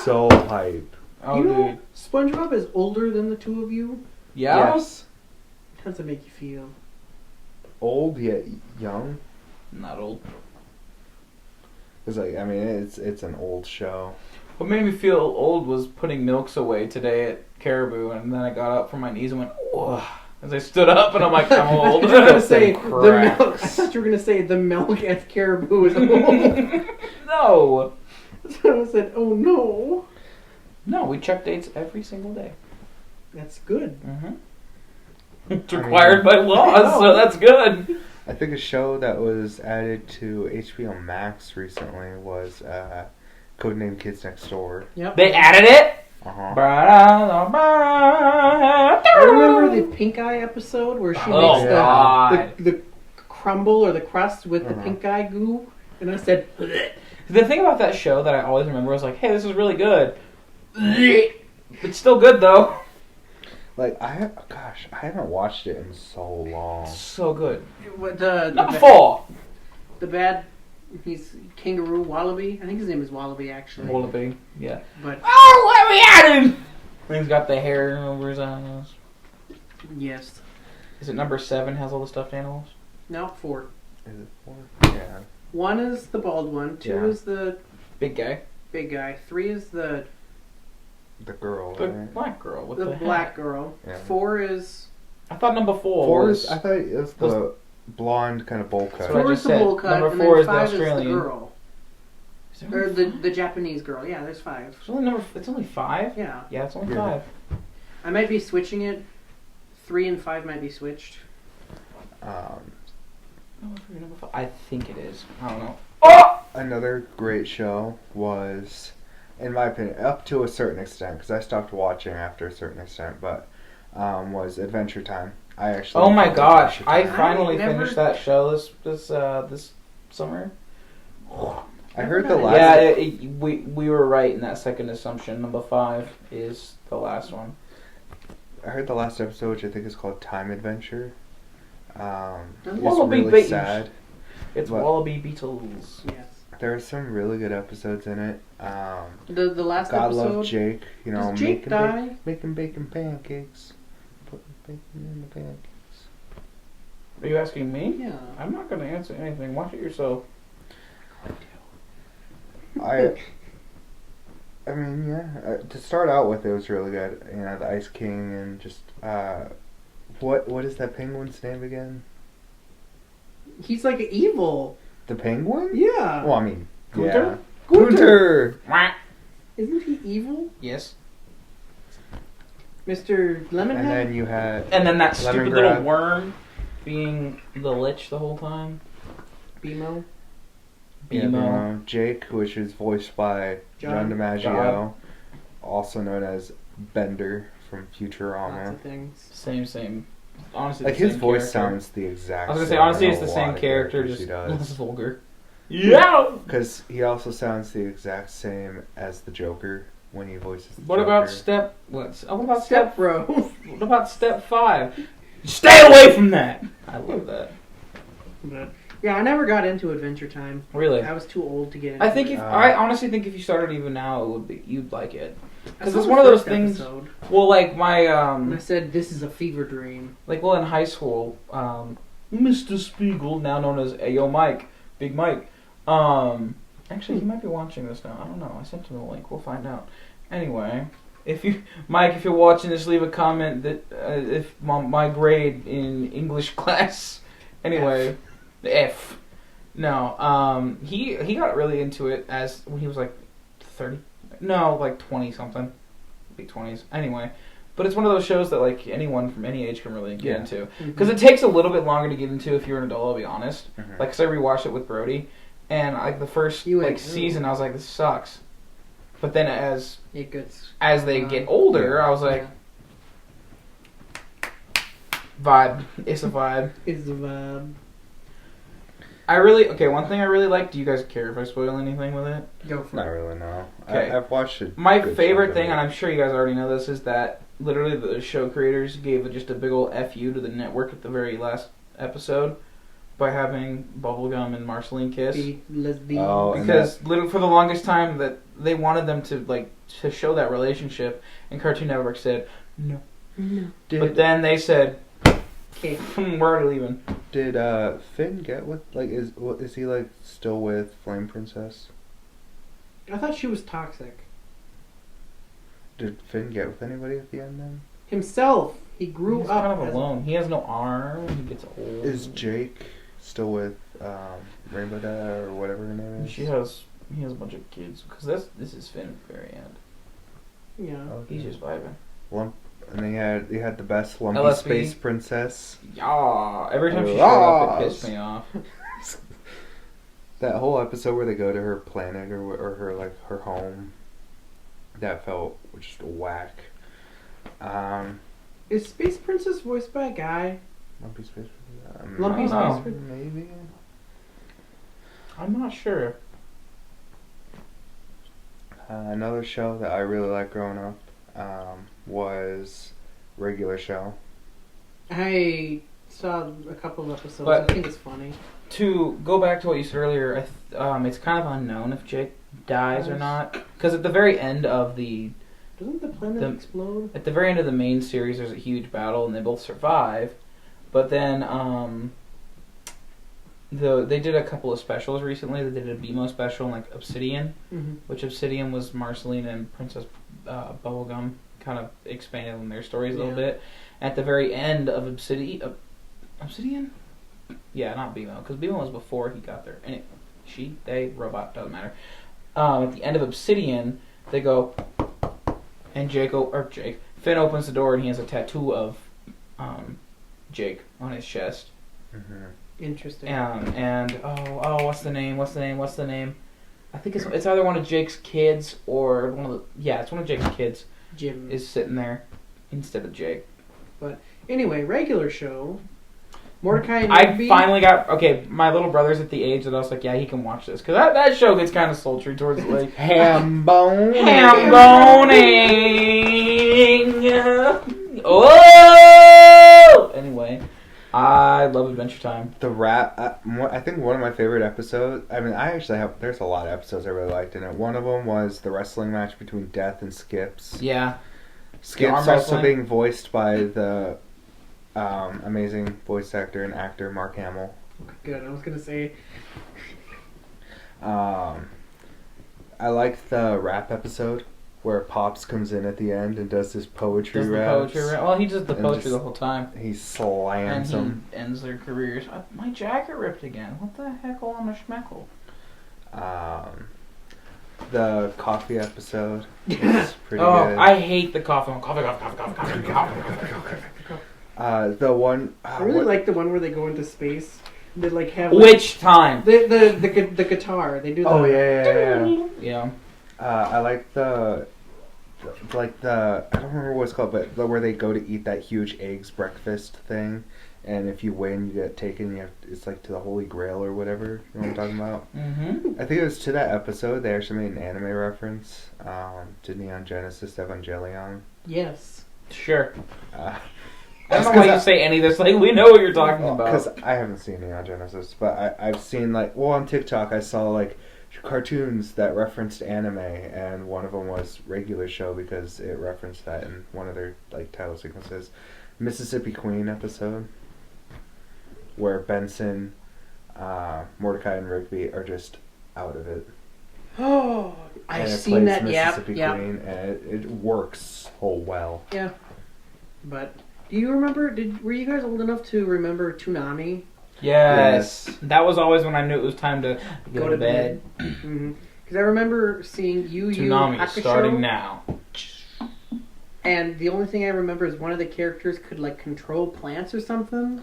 [SPEAKER 2] so hype.
[SPEAKER 3] Oh, you know, SpongeBob is older than the two of you.
[SPEAKER 1] Yeah.
[SPEAKER 2] Yes.
[SPEAKER 3] How does it make you feel?
[SPEAKER 2] Old yet young.
[SPEAKER 1] Not old.
[SPEAKER 2] It's like, I mean, it's an old show.
[SPEAKER 1] What made me feel old was putting milks away today at Caribou, and then I got up from my knees and went, whoa. As I stood up, and I'm like, I'm old.
[SPEAKER 3] I thought you were going to say the milk at Caribou is old.
[SPEAKER 1] No.
[SPEAKER 3] So I said, oh no.
[SPEAKER 1] No, we check dates every single day.
[SPEAKER 3] That's good.
[SPEAKER 1] It's required by law, so that's good.
[SPEAKER 2] I think a show that was added to HBO Max recently was Codename Kids Next Door.
[SPEAKER 1] Yep. They added it?
[SPEAKER 2] Uh-huh.
[SPEAKER 3] I remember the Pink Eye episode where she makes the crumble or the crust with the pink eye goo. And I said, bleh.
[SPEAKER 1] The thing about that show that I always remember was like, hey, this is really good. It's still good, though.
[SPEAKER 2] Like, I haven't watched it in so long.
[SPEAKER 1] So good.
[SPEAKER 3] Number
[SPEAKER 1] 4.
[SPEAKER 3] The bad, he's Kangaroo Wallaby. I think his name is Wallaby, actually.
[SPEAKER 1] Wallaby, yeah.
[SPEAKER 3] But
[SPEAKER 1] what are we at him? He's got the hair over his eyes.
[SPEAKER 3] Yes.
[SPEAKER 1] Is it number 7 has all the stuffed animals?
[SPEAKER 3] No, 4.
[SPEAKER 2] Is it 4? Yeah.
[SPEAKER 3] 1 is the bald one. 2 is the
[SPEAKER 1] big guy.
[SPEAKER 3] 3 is the
[SPEAKER 2] girl.
[SPEAKER 1] The
[SPEAKER 2] right?
[SPEAKER 1] black girl with
[SPEAKER 3] the
[SPEAKER 1] the
[SPEAKER 3] black
[SPEAKER 1] hat.
[SPEAKER 3] girl.
[SPEAKER 2] Yeah.
[SPEAKER 3] 4 is.
[SPEAKER 1] I thought number 4 was.
[SPEAKER 2] I thought it was the blonde kind of bowl cut.
[SPEAKER 3] 4 is the bowl cut.
[SPEAKER 1] Number
[SPEAKER 3] and
[SPEAKER 1] 4
[SPEAKER 3] then
[SPEAKER 1] is the
[SPEAKER 3] 5
[SPEAKER 1] Australian.
[SPEAKER 3] is the girl. Or the Japanese girl. Yeah, there's 5.
[SPEAKER 1] It's only 5?
[SPEAKER 3] Yeah.
[SPEAKER 1] Yeah, it's only 5.
[SPEAKER 3] I might be switching it. 3 and 5 might be switched.
[SPEAKER 1] I think it is. I don't know. Oh!
[SPEAKER 2] Another great show was, in my opinion, up to a certain extent, because I stopped watching after a certain extent, but was Adventure Time. I actually.
[SPEAKER 1] Oh my gosh! I finally finished that show this summer.
[SPEAKER 2] I heard the last.
[SPEAKER 1] Yeah, we were right in that second assumption. Number 5 is the last one.
[SPEAKER 2] I heard the last episode, which I think is called Time Adventure. It's
[SPEAKER 1] Wallaby
[SPEAKER 2] really sad.
[SPEAKER 1] It's Wallaby Beetles.
[SPEAKER 3] Yes.
[SPEAKER 2] There are some really good episodes in it.
[SPEAKER 3] The last
[SPEAKER 2] God
[SPEAKER 3] episode.
[SPEAKER 2] love Jake. You know,
[SPEAKER 3] Does Jake die?
[SPEAKER 2] Making bacon pancakes. Putting bacon in the pancakes.
[SPEAKER 1] Are you asking me?
[SPEAKER 3] Yeah.
[SPEAKER 1] I'm not going to answer anything. Watch it yourself.
[SPEAKER 2] I mean, yeah. To start out with, it was really good. You know, the Ice King and just what is that penguin's name again?
[SPEAKER 3] He's like evil.
[SPEAKER 2] The penguin?
[SPEAKER 3] Yeah.
[SPEAKER 2] Well, I mean,
[SPEAKER 1] Gunter?
[SPEAKER 2] yeah. Gunter!
[SPEAKER 3] Isn't he evil?
[SPEAKER 1] Yes.
[SPEAKER 3] Mr. Lemonhead?
[SPEAKER 2] And then you had...
[SPEAKER 1] And then that stupid little
[SPEAKER 2] Lemongrab.
[SPEAKER 1] worm being the lich the whole time.
[SPEAKER 3] BMO?
[SPEAKER 2] Yeah, Jake, which is voiced by John DiMaggio, also known as Bender from Futurama.
[SPEAKER 3] Lots of things.
[SPEAKER 1] Same. Honestly,
[SPEAKER 2] Like, his voice sounds the exact same.
[SPEAKER 1] I was gonna say, honestly, it's the same character,
[SPEAKER 2] he
[SPEAKER 1] just
[SPEAKER 2] does.
[SPEAKER 1] less vulgar. Yeah!
[SPEAKER 2] Because he also sounds the exact same as the Joker when he voices the
[SPEAKER 1] What
[SPEAKER 2] Joker.
[SPEAKER 1] about step... What about
[SPEAKER 3] Step Bro?
[SPEAKER 1] What about step 5? Stay away from that! I love that.
[SPEAKER 3] But, yeah, I never got into Adventure Time.
[SPEAKER 1] Really?
[SPEAKER 3] I was too old to get into it.
[SPEAKER 1] I honestly think if you started even now, it would be you'd like it. Because it's one of those things...
[SPEAKER 3] Episode.
[SPEAKER 1] Well, like my...
[SPEAKER 3] And I said, this is a fever dream.
[SPEAKER 1] Like, well, in high school, Mr. Spiegel, now known as Ayo Mike, Big Mike, actually, he might be watching this now. I don't know. I sent him the link. We'll find out. Anyway, if you're watching this, leave a comment that if my grade in English class. Anyway, F. No, he got really into it as when he was like 30. No, like 20 something, big 20s. Anyway, but it's one of those shows that like anyone from any age can really get into because it takes a little bit longer to get into if you're an adult. I'll be honest. Like, 'cause I rewatched it with Brody, and like the first season, I was like, this sucks. But then as they get older, I was like, Vibe. It's a vibe.
[SPEAKER 3] It's a vibe.
[SPEAKER 1] One thing I really like, do you guys care if I spoil anything with it?
[SPEAKER 3] Go for it.
[SPEAKER 2] Not really, no.
[SPEAKER 1] Okay.
[SPEAKER 2] I've watched it.
[SPEAKER 1] My favorite thing, and I'm sure you guys already know this, is that literally the show creators gave just a big ol' FU to the network at the very last episode by having Bubblegum and Marceline kiss.
[SPEAKER 3] The lesbian.
[SPEAKER 2] Oh,
[SPEAKER 1] because literally for the longest time that they wanted them to show that relationship, and Cartoon Network said no.
[SPEAKER 3] No.
[SPEAKER 1] But then they said,
[SPEAKER 3] okay,
[SPEAKER 1] we're already leaving.
[SPEAKER 2] Did Finn get with is he still with Flame Princess?
[SPEAKER 3] I thought she was toxic.
[SPEAKER 2] Did Finn get with anybody at the end then?
[SPEAKER 3] Himself. He grew
[SPEAKER 1] He's
[SPEAKER 3] up
[SPEAKER 1] kind of alone. He has no arm. He gets old.
[SPEAKER 2] Is Jake still with Rainbow Dad or whatever her name is?
[SPEAKER 1] He has a bunch of kids because this is Finn at the very end.
[SPEAKER 3] Yeah.
[SPEAKER 2] Okay.
[SPEAKER 1] He's just vibing.
[SPEAKER 2] And they had the best Lumpy
[SPEAKER 1] LSP.
[SPEAKER 2] Space Princess.
[SPEAKER 1] Yeah. Every time she showed up, it pissed me off.
[SPEAKER 2] That whole episode where they go to her planet or her home, that felt just whack.
[SPEAKER 3] Is Space Princess voiced by a guy?
[SPEAKER 2] Lumpy Space Princess.
[SPEAKER 3] Lumpy Space Princess.
[SPEAKER 2] Maybe.
[SPEAKER 1] I'm not sure.
[SPEAKER 2] Another show that I really liked growing up was Regular Show.
[SPEAKER 3] I saw a couple of episodes.
[SPEAKER 1] But
[SPEAKER 3] I think it's funny.
[SPEAKER 1] To go back to what you said earlier, it's kind of unknown if Jake dies or not. Because at the very end of
[SPEAKER 3] doesn't the planet explode?
[SPEAKER 1] At the very end of the main series, there's a huge battle, and they both survive. But then, they did a couple of specials recently. They did a BMO special, like Obsidian, which Obsidian was Marceline and Princess Bubblegum, kind of expanded on their stories a little bit. At the very end of Obsidian? Yeah, not BMO, because BMO was before he got there. Anyway, they, robot, doesn't matter. At the end of Obsidian, they go, and Finn opens the door and he has a tattoo of Jake on his chest.
[SPEAKER 2] Mm-hmm.
[SPEAKER 3] Interesting.
[SPEAKER 1] And what's the name? I think it's either one of Jake's kids or it's one of Jake's kids.
[SPEAKER 3] Jim
[SPEAKER 1] is sitting there instead of Jake.
[SPEAKER 3] But anyway, Regular Show. Mordecai and
[SPEAKER 1] I finally got my little brother's at the age that I was like, yeah, he can watch this because that show gets kind of sultry towards like
[SPEAKER 2] ham boning.
[SPEAKER 1] Oh, anyway, I love Adventure Time.
[SPEAKER 2] The rap. I think one of my favorite episodes. I mean, there's a lot of episodes I really liked in it. One of them was the wrestling match between Death and Skips.
[SPEAKER 1] Yeah.
[SPEAKER 2] Skips also being voiced by the amazing voice actor and actor Mark Hamill.
[SPEAKER 3] Good. I was gonna say.
[SPEAKER 2] I liked the rap episode where Pops comes in at the end and does his poetry rap.
[SPEAKER 1] Well, he does the poetry the whole time.
[SPEAKER 2] He slams them.
[SPEAKER 1] And he ends their careers. My jacket ripped again. What the heckle on a schmeckle?
[SPEAKER 2] The coffee episode is pretty good.
[SPEAKER 1] I hate the coffee. Coffee.
[SPEAKER 2] The one
[SPEAKER 3] I really like the one where they go into space. They have
[SPEAKER 1] which time
[SPEAKER 3] the guitar. They do.
[SPEAKER 1] Yeah.
[SPEAKER 2] I like the I don't remember what it's called, but where they go to eat that huge eggs breakfast thing, and if you win, you get taken. It's like to the Holy Grail or whatever. You know what I'm talking about?
[SPEAKER 1] Mm-hmm.
[SPEAKER 2] I think it was to that episode. They actually made an anime reference to Neon Genesis Evangelion.
[SPEAKER 3] Yes.
[SPEAKER 1] Sure. I don't know why you say any of this. Like, we know what you're talking about.
[SPEAKER 2] Because I haven't seen Neon Genesis, but I've seen on TikTok I saw cartoons that referenced anime, and one of them was Regular Show because it referenced that in one of their title sequences. Mississippi Queen episode where Benson, Mordecai, and Rigby are just out of it.
[SPEAKER 3] Oh, I've seen that.
[SPEAKER 2] Mississippi Queen, and it works so well.
[SPEAKER 3] Yeah, but do you remember? Were you guys old enough to remember Toonami?
[SPEAKER 1] Yes. That was always when I knew it was time to go to bed.
[SPEAKER 3] Because I remember seeing
[SPEAKER 1] Toonami is starting now.
[SPEAKER 3] And the only thing I remember is one of the characters could control plants or something.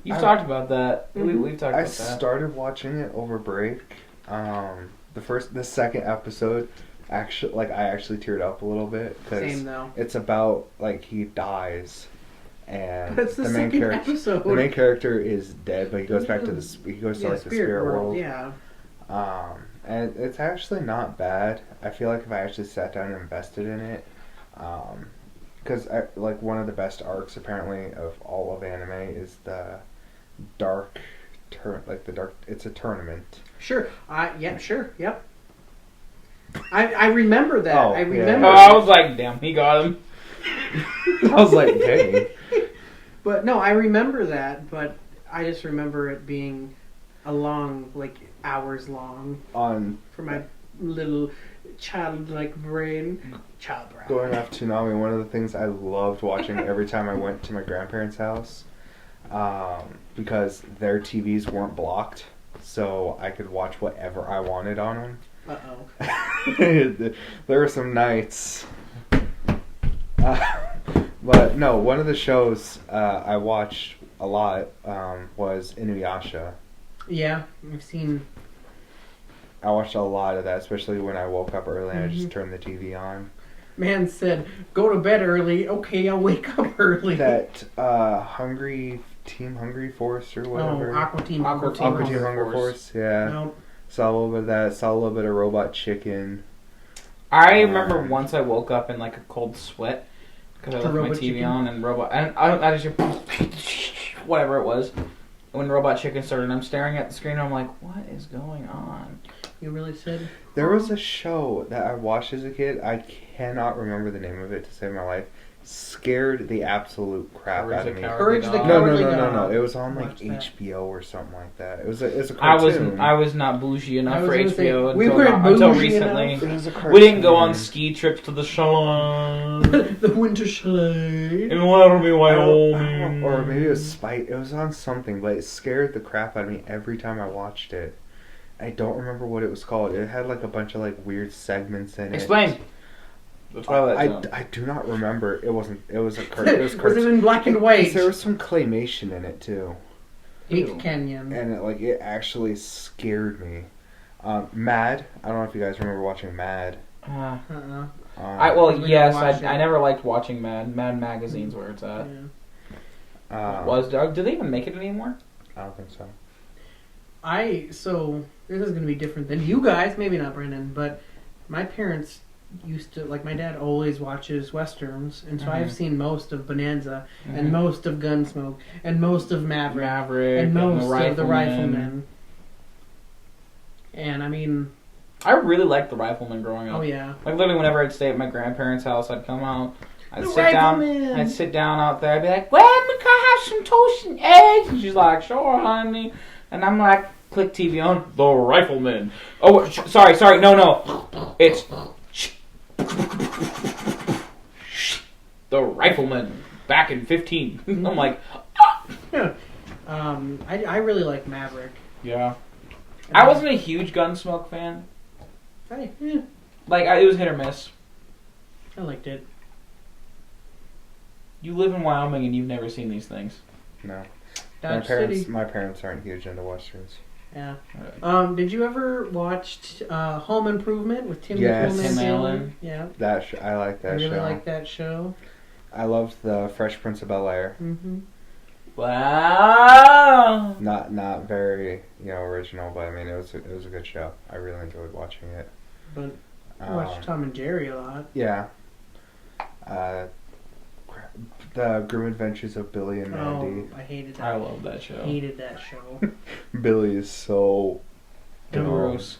[SPEAKER 1] You've talked about that. We've talked about that.
[SPEAKER 2] I started watching it over break. The second episode, I actually teared up a little bit because
[SPEAKER 3] Same though.
[SPEAKER 2] It's about he dies, and
[SPEAKER 3] But it's the
[SPEAKER 2] main
[SPEAKER 3] second
[SPEAKER 2] character.
[SPEAKER 3] episode.
[SPEAKER 2] The main character is dead, but he goes back to the spirit world.
[SPEAKER 3] Yeah.
[SPEAKER 2] And it's actually not bad. I feel like if I actually sat down and invested in it, because like one of the best arcs apparently of all of anime is the dark it's a tournament.
[SPEAKER 3] Sure. Sure. Yep. I remember that.
[SPEAKER 2] Oh,
[SPEAKER 3] I remember.
[SPEAKER 1] Yeah. I was like, damn, he got him.
[SPEAKER 2] I was like, dang.
[SPEAKER 3] But no, I remember that, but I just remember it being a long, like hours long for my little childlike brain.
[SPEAKER 2] Going off Toonami, one of the things I loved watching every time I went to my grandparents' house, because their TVs weren't blocked, so I could watch whatever I wanted on them.
[SPEAKER 3] Uh-oh.
[SPEAKER 2] There were some nights. But no, one of the shows I watched a lot was Inuyasha.
[SPEAKER 3] Yeah,
[SPEAKER 2] I watched a lot of that, especially when I woke up early and I just turned the TV on.
[SPEAKER 3] Man said, go to bed early. Okay, I'll wake up early.
[SPEAKER 2] That Team Hungry Force or whatever.
[SPEAKER 3] Oh, Aqua Team Hungry
[SPEAKER 2] Force. Yeah.
[SPEAKER 3] Nope.
[SPEAKER 2] Saw a little bit of that. Saw a little bit of Robot Chicken.
[SPEAKER 1] I remember once I woke up in like a cold sweat because I left my TV
[SPEAKER 3] Chicken.
[SPEAKER 1] on and I just whatever it was. When Robot Chicken started, and I'm staring at the screen and I'm like, what is going on?
[SPEAKER 3] You really said?
[SPEAKER 2] There was a show that I watched as a kid. I cannot remember the name of it to save my life. Scared the absolute crap out of me.
[SPEAKER 3] Courage the Cowardly Dog.
[SPEAKER 2] No. It was on like HBO or something like that. It was a cartoon.
[SPEAKER 1] I was not bougie enough for HBO
[SPEAKER 3] until
[SPEAKER 1] recently.
[SPEAKER 2] It was a cartoon.
[SPEAKER 1] We didn't go on ski trips to the chalet.
[SPEAKER 3] The winter chalet.
[SPEAKER 1] In Laramie, Wyoming.
[SPEAKER 2] Or maybe it was Spite. It was on something, but it scared the crap out of me every time I watched it. I don't remember what it was called. It had like a bunch of like weird segments in it.
[SPEAKER 1] Explain. The Twilight Zone.
[SPEAKER 2] I do not remember. It wasn't. It was a cartoon.
[SPEAKER 3] Was it in black and white?
[SPEAKER 2] There was some claymation in it too.
[SPEAKER 3] Hate Canyon.
[SPEAKER 2] And it actually scared me. Mad. I don't know if you guys remember watching Mad.
[SPEAKER 1] Yes. I never liked watching Mad. Mad Magazine's where it's at.
[SPEAKER 3] Yeah.
[SPEAKER 1] Do they even make it anymore?
[SPEAKER 2] I don't think so.
[SPEAKER 3] So this is going to be different than you guys. Maybe not Brennan, but my parents used to, like, my dad always watches westerns, and so I've seen most of Bonanza and most of Gunsmoke and most of Maverick and most of the Rifleman. And I mean,
[SPEAKER 1] I really liked the Rifleman growing up.
[SPEAKER 3] Oh yeah.
[SPEAKER 1] Like literally, whenever I'd stay at my grandparents' house, I'd come out. I'd sit down out there. I'd be like, "Well, can I have some toast and eggs?" And she's like, "Sure, honey." And I'm like, click TV on, the Rifleman. Oh, sorry, no. It's the Rifleman back in 15. I'm like,
[SPEAKER 3] yeah. I really like Maverick.
[SPEAKER 1] Yeah. I wasn't a huge Gunsmoke fan.
[SPEAKER 3] Yeah.
[SPEAKER 1] Like, it was hit or miss.
[SPEAKER 3] I liked it.
[SPEAKER 1] You live in Wyoming and you've never seen these things.
[SPEAKER 2] No.
[SPEAKER 3] Dodge
[SPEAKER 2] My parents aren't huge into westerns.
[SPEAKER 3] Yeah. Did you ever watch Home Improvement with Tim
[SPEAKER 1] Allen?
[SPEAKER 3] Yeah.
[SPEAKER 2] I like that show.
[SPEAKER 3] I really like that show.
[SPEAKER 2] I loved the Fresh Prince of Bel-Air.
[SPEAKER 3] Mm-hmm.
[SPEAKER 1] Wow.
[SPEAKER 2] Not very original, but I mean it was a good show. I really enjoyed watching it.
[SPEAKER 3] But I watched Tom and Jerry a lot.
[SPEAKER 2] Yeah. The Grim Adventures of Billy and Mandy.
[SPEAKER 3] Oh, I hated that.
[SPEAKER 1] I love that show.
[SPEAKER 3] Hated that show.
[SPEAKER 2] Billy is so
[SPEAKER 1] gross.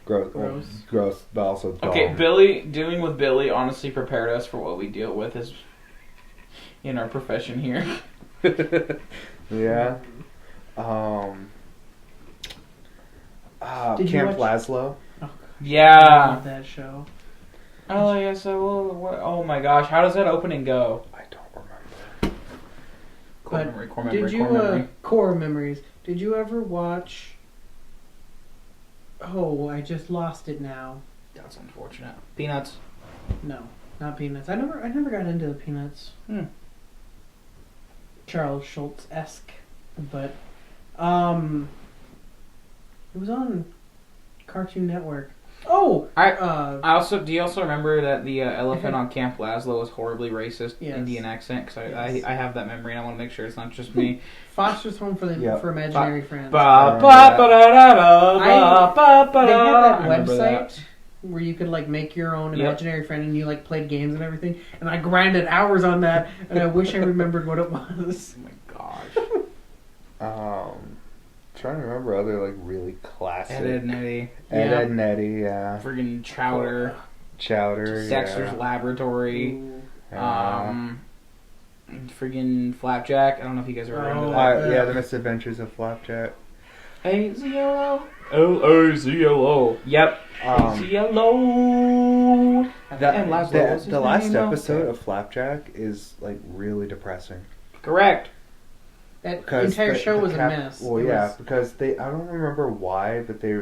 [SPEAKER 2] Gross, but also dumb.
[SPEAKER 1] Okay, dealing with Billy honestly prepared us for what we deal with in our profession here.
[SPEAKER 2] Yeah. Camp Laszlo.
[SPEAKER 3] Oh,
[SPEAKER 1] yeah.
[SPEAKER 3] I love that show.
[SPEAKER 1] Oh, yes, I will. Oh my gosh, how does that opening go?
[SPEAKER 2] I don't remember.
[SPEAKER 3] Core memories. Did you ever watch? Oh, I just lost it now.
[SPEAKER 1] That's unfortunate. Peanuts.
[SPEAKER 3] No, not Peanuts. I never got into the Peanuts. Charles Schultz-esque, but it was on Cartoon Network. Oh,
[SPEAKER 1] I also do you also remember that the elephant on Camp Laszlo was horribly racist Indian accent? Because I have that memory and I want to make sure it's not just me.
[SPEAKER 3] Foster's Home for Imaginary Friends.
[SPEAKER 1] They had that
[SPEAKER 3] website where you could like make your own imaginary friend and you like played games and everything. And I grinded hours on that, and I wish I remembered what it was.
[SPEAKER 1] Oh my gosh.
[SPEAKER 2] Trying to remember other like really classic.
[SPEAKER 1] Ed, Nettie.
[SPEAKER 2] Ed, Nettie, yeah.
[SPEAKER 1] Friggin' Chowder. Dexter's Laboratory. Friggin' Flapjack. I don't know if you guys are into that.
[SPEAKER 2] Yeah, The Misadventures of Flapjack.
[SPEAKER 1] A-Z-O-O. L-A-Z-O-O. Yep. A-Z-O-O.
[SPEAKER 2] The last episode of Flapjack is like really depressing.
[SPEAKER 1] Correct.
[SPEAKER 3] That entire show was a mess.
[SPEAKER 2] Well, because I don't remember why, but they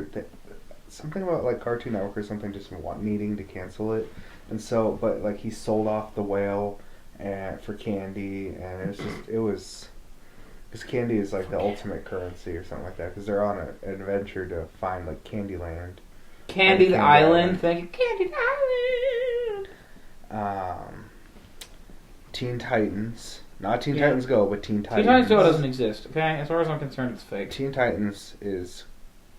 [SPEAKER 2] something about like Cartoon Network or something just needing to cancel it, and so but like he sold off the whale for candy, and it was because candy is like the ultimate currency or something like that, because they're on an adventure to find like Candyland.
[SPEAKER 1] Candy Island. Thank you, Candy
[SPEAKER 2] Island. Teen Titans. Not Teen Titans Go, but Teen Titans.
[SPEAKER 1] Teen Titans Go doesn't exist, okay? As far as I'm concerned, it's fake.
[SPEAKER 2] Teen Titans is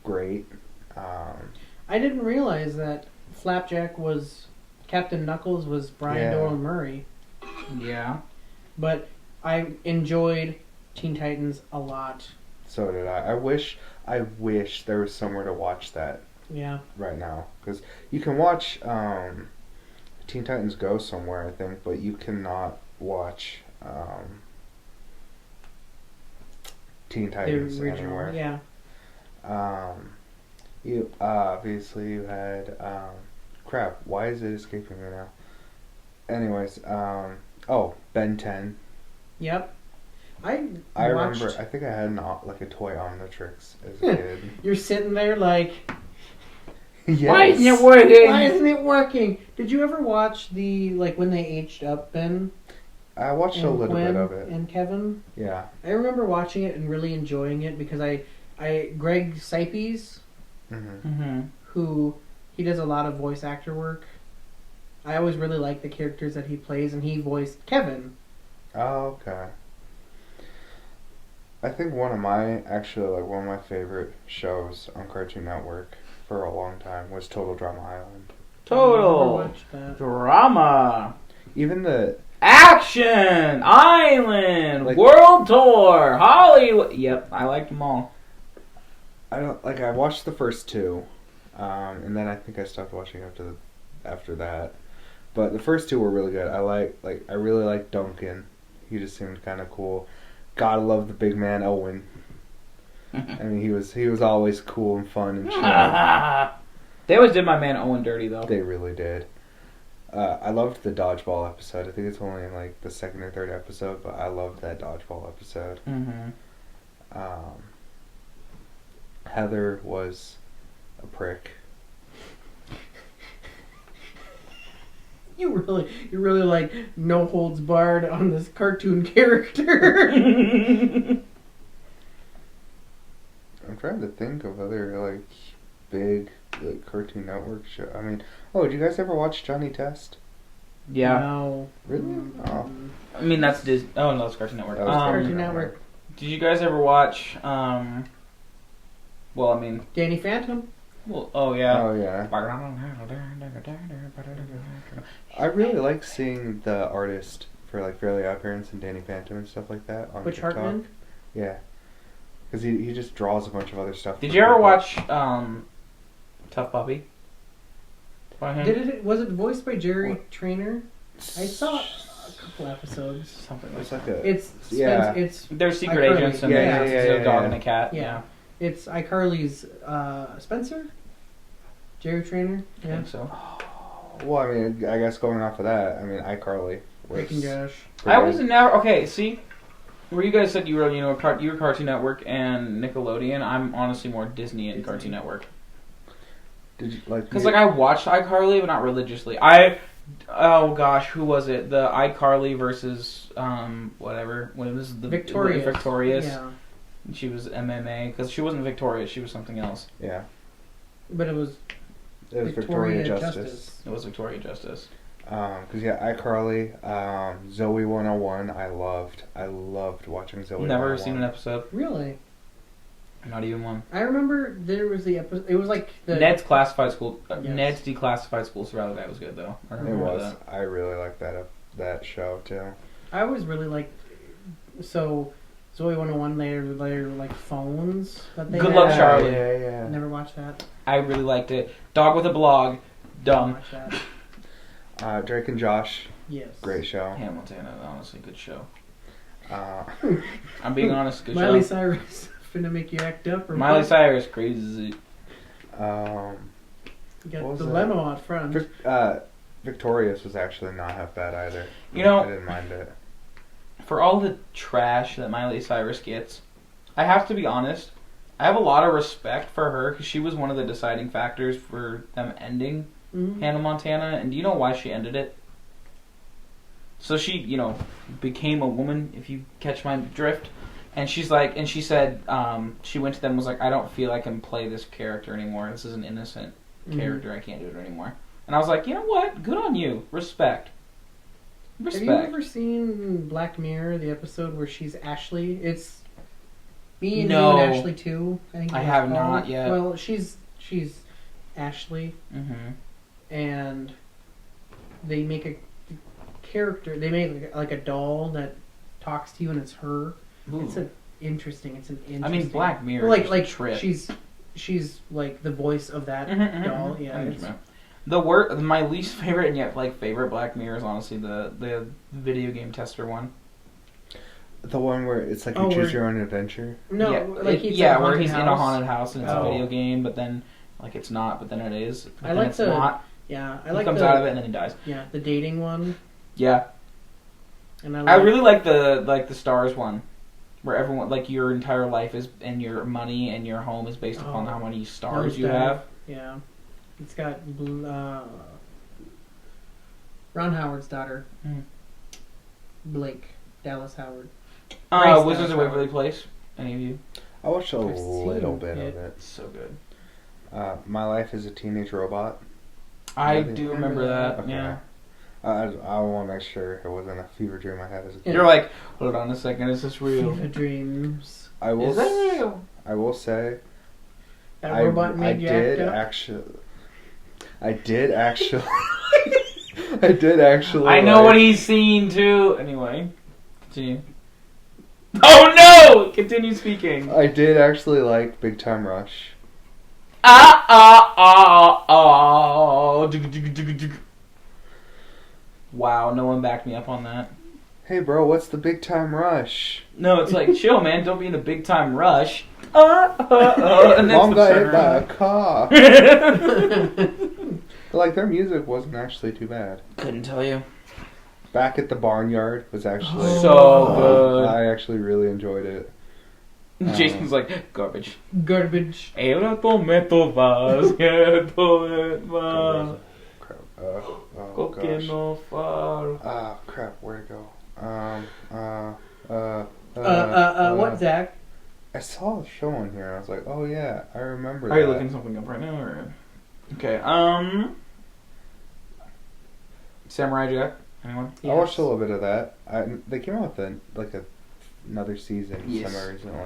[SPEAKER 2] great.
[SPEAKER 3] I didn't realize that Flapjack was... Captain Knuckles was Brian Doyle Murray.
[SPEAKER 1] Yeah.
[SPEAKER 3] But I enjoyed Teen Titans a lot.
[SPEAKER 2] So did I. I wish there was somewhere to watch that.
[SPEAKER 3] Yeah. Right
[SPEAKER 2] now. Because you can watch Teen Titans Go somewhere, I think, but you cannot watch... Teen Titans anywhere.
[SPEAKER 3] Yeah.
[SPEAKER 2] You obviously you had crap. Why is it escaping me now? Anyways, Ben 10.
[SPEAKER 3] Yep. I
[SPEAKER 2] remember. I think I had like a toy Omnitrix as a kid.
[SPEAKER 3] You're sitting there like.
[SPEAKER 2] Yes.
[SPEAKER 3] Why isn't it working? Why isn't it working? Did you ever watch when they aged up Ben?
[SPEAKER 2] I watched a little bit of it.
[SPEAKER 3] And Kevin?
[SPEAKER 2] Yeah.
[SPEAKER 3] I remember watching it and really enjoying it because Greg Sipes, who he does a lot of voice actor work. I always really like the characters that he plays, and he voiced Kevin.
[SPEAKER 2] Oh, okay. I think one of my favorite shows on Cartoon Network for a long time was Total Drama Island.
[SPEAKER 1] Total Drama.
[SPEAKER 2] Even the
[SPEAKER 1] Action Island, World Tour, Hollywood. Yep, I liked them all.
[SPEAKER 2] I watched the first two, and then I think I stopped watching after that. But the first two were really good. I really liked Duncan. He just seemed kind of cool. Gotta love the big man Owen. I mean, he was always cool and fun and chill.
[SPEAKER 1] They always did my man Owen dirty though.
[SPEAKER 2] They really did. I loved the dodgeball episode. I think it's only in like the second or third episode, but I loved that dodgeball episode. Heather was a prick.
[SPEAKER 3] You really like no holds barred on this cartoon character.
[SPEAKER 2] I'm trying to think of other big Cartoon Network show. I mean, did you guys ever watch Johnny Test?
[SPEAKER 1] Yeah.
[SPEAKER 3] No.
[SPEAKER 2] Really? Oh.
[SPEAKER 1] I mean, that's Disney. Oh no, it's Cartoon Network.
[SPEAKER 3] Cartoon Network.
[SPEAKER 1] Did you guys ever watch?
[SPEAKER 3] Danny Phantom.
[SPEAKER 1] Well, oh yeah.
[SPEAKER 2] Oh yeah. I really like seeing the artist for Fairly Odd Parents and Danny Phantom and stuff like that on
[SPEAKER 3] Butch
[SPEAKER 2] TikTok.
[SPEAKER 3] Hartman?
[SPEAKER 2] Yeah. Because he just draws a bunch of other stuff.
[SPEAKER 1] Did you ever watch Tough Puppy?
[SPEAKER 3] Was it voiced by Jerry Trainer? I saw a couple episodes.
[SPEAKER 1] Something like
[SPEAKER 2] that.
[SPEAKER 3] It's
[SPEAKER 1] they're secret agents and it's a dog and a cat.
[SPEAKER 3] Yeah. It's iCarly's Spencer? Jerry Trainer? Yeah.
[SPEAKER 1] I think so.
[SPEAKER 2] Well, I mean, I guess going off of that, I mean, iCarly.
[SPEAKER 3] Freaking gosh.
[SPEAKER 1] I was never... Okay, see? Where you guys said you were, you were Cartoon Network and Nickelodeon, I'm honestly more Disney and Cartoon Network.
[SPEAKER 2] Did you
[SPEAKER 1] Because I watched iCarly, but not religiously. Oh gosh, who was it? The iCarly versus whatever. When it was the Victorious.
[SPEAKER 3] Yeah.
[SPEAKER 1] She was MMA because she wasn't Victorious. She was something else.
[SPEAKER 2] Yeah.
[SPEAKER 3] But it was
[SPEAKER 2] It was Victoria Justice.
[SPEAKER 1] It was Victoria Justice.
[SPEAKER 2] Because iCarly, Zoe 101, I loved watching Zoe 101.
[SPEAKER 1] Never seen an episode.
[SPEAKER 3] Really?
[SPEAKER 1] Not even one.
[SPEAKER 3] I remember there was the episode. It was like the
[SPEAKER 1] Ned's classified school.
[SPEAKER 3] Yes.
[SPEAKER 1] Ned's declassified school survival guide was good though. I remember
[SPEAKER 2] It was.
[SPEAKER 1] that.
[SPEAKER 2] I really liked that show too.
[SPEAKER 3] I always really liked. So, Zoe 101, they're like phones that they
[SPEAKER 1] Good
[SPEAKER 3] had.
[SPEAKER 1] Luck Charlie.
[SPEAKER 2] Yeah.
[SPEAKER 3] Never watched that.
[SPEAKER 1] I really liked it. Dog with a blog. Dumb.
[SPEAKER 3] Watch that.
[SPEAKER 2] Drake and Josh.
[SPEAKER 3] Yes.
[SPEAKER 2] Great show.
[SPEAKER 1] Hannah Montana, honestly, good show.
[SPEAKER 2] I'm
[SPEAKER 1] being honest, good
[SPEAKER 3] Miley
[SPEAKER 1] show.
[SPEAKER 3] Cyrus finna make you act up. Or
[SPEAKER 1] Miley
[SPEAKER 3] what?
[SPEAKER 1] Cyrus, crazy.
[SPEAKER 3] You got
[SPEAKER 2] what
[SPEAKER 3] the
[SPEAKER 2] was
[SPEAKER 3] limo out front.
[SPEAKER 2] Victorious was actually not half bad either.
[SPEAKER 1] You know,
[SPEAKER 2] I didn't mind it.
[SPEAKER 1] For all the trash that Miley Cyrus gets, I have to be honest. I have a lot of respect for her because she was one of the deciding factors for them ending Hannah Montana. And do you know why she ended it? So she, became a woman, if you catch my drift. And she said, she went to them and was like, I don't feel I can play this character anymore. This is an innocent character. I can't do it anymore. And I was like, you know what? Good on you. Respect.
[SPEAKER 3] Have you ever seen Black Mirror, the episode where she's Ashley? It's me and you and Ashley too.
[SPEAKER 1] I have not yet.
[SPEAKER 3] Well, she's Ashley, and they make a character. They make like a doll that talks to you, and it's her.
[SPEAKER 1] Ooh.
[SPEAKER 3] It's an interesting.
[SPEAKER 1] I mean, Black Mirror.
[SPEAKER 3] Like
[SPEAKER 1] trip.
[SPEAKER 3] she's like the voice of that doll. Yeah.
[SPEAKER 1] My least favorite and yet favorite Black Mirror is honestly the video game tester one.
[SPEAKER 2] The one where it's like you choose your own adventure.
[SPEAKER 3] No,
[SPEAKER 1] where he's in a haunted house and it's a video game, but then it's not, but then it is. But then it's not.
[SPEAKER 3] Yeah,
[SPEAKER 1] he comes out of it and then he dies.
[SPEAKER 3] Yeah, the dating one.
[SPEAKER 1] Yeah.
[SPEAKER 3] And
[SPEAKER 1] I really like the Stars one, where everyone your entire life is and your money and your home is based upon how many stars you have.
[SPEAKER 3] Yeah. It's got Ron Howard's daughter, Blake Dallas Howard.
[SPEAKER 1] Wizards of Waverly Place. Any of you?
[SPEAKER 2] I watched a little bit of it.
[SPEAKER 1] It's so good.
[SPEAKER 2] My Life as a Teenage Robot.
[SPEAKER 1] I do remember that. Okay. Yeah.
[SPEAKER 2] I want to make sure it wasn't a fever dream I had as a kid.
[SPEAKER 1] You're like, hold on a second, is this real?
[SPEAKER 3] Fever dreams.
[SPEAKER 2] Is that real? I will say.
[SPEAKER 3] That robot made you act up?
[SPEAKER 2] I did actually.
[SPEAKER 1] I know what he's seen too. Anyway, continue. Oh no! Continue speaking.
[SPEAKER 2] I did actually like Big Time Rush.
[SPEAKER 1] Wow, no one backed me up on that.
[SPEAKER 2] Hey bro, what's the Big Time Rush?
[SPEAKER 1] No, it's like, chill man, don't be in a big time rush. And
[SPEAKER 2] Mom got hit by a car. Their music wasn't actually too bad.
[SPEAKER 1] Couldn't tell you.
[SPEAKER 2] Back at the Barnyard was actually
[SPEAKER 1] so good.
[SPEAKER 2] I actually really enjoyed it.
[SPEAKER 1] Jason's like, garbage.
[SPEAKER 3] Garbage.
[SPEAKER 1] Crap.
[SPEAKER 2] Crap, where'd it go?
[SPEAKER 3] What, Zach?
[SPEAKER 2] I saw the show on here and I was like, oh yeah, I remember that.
[SPEAKER 1] Are you looking something up right now? Or? Okay, Samurai Jack? Anyone?
[SPEAKER 2] Yes. I watched a little bit of that. They came out with another season semi-recently.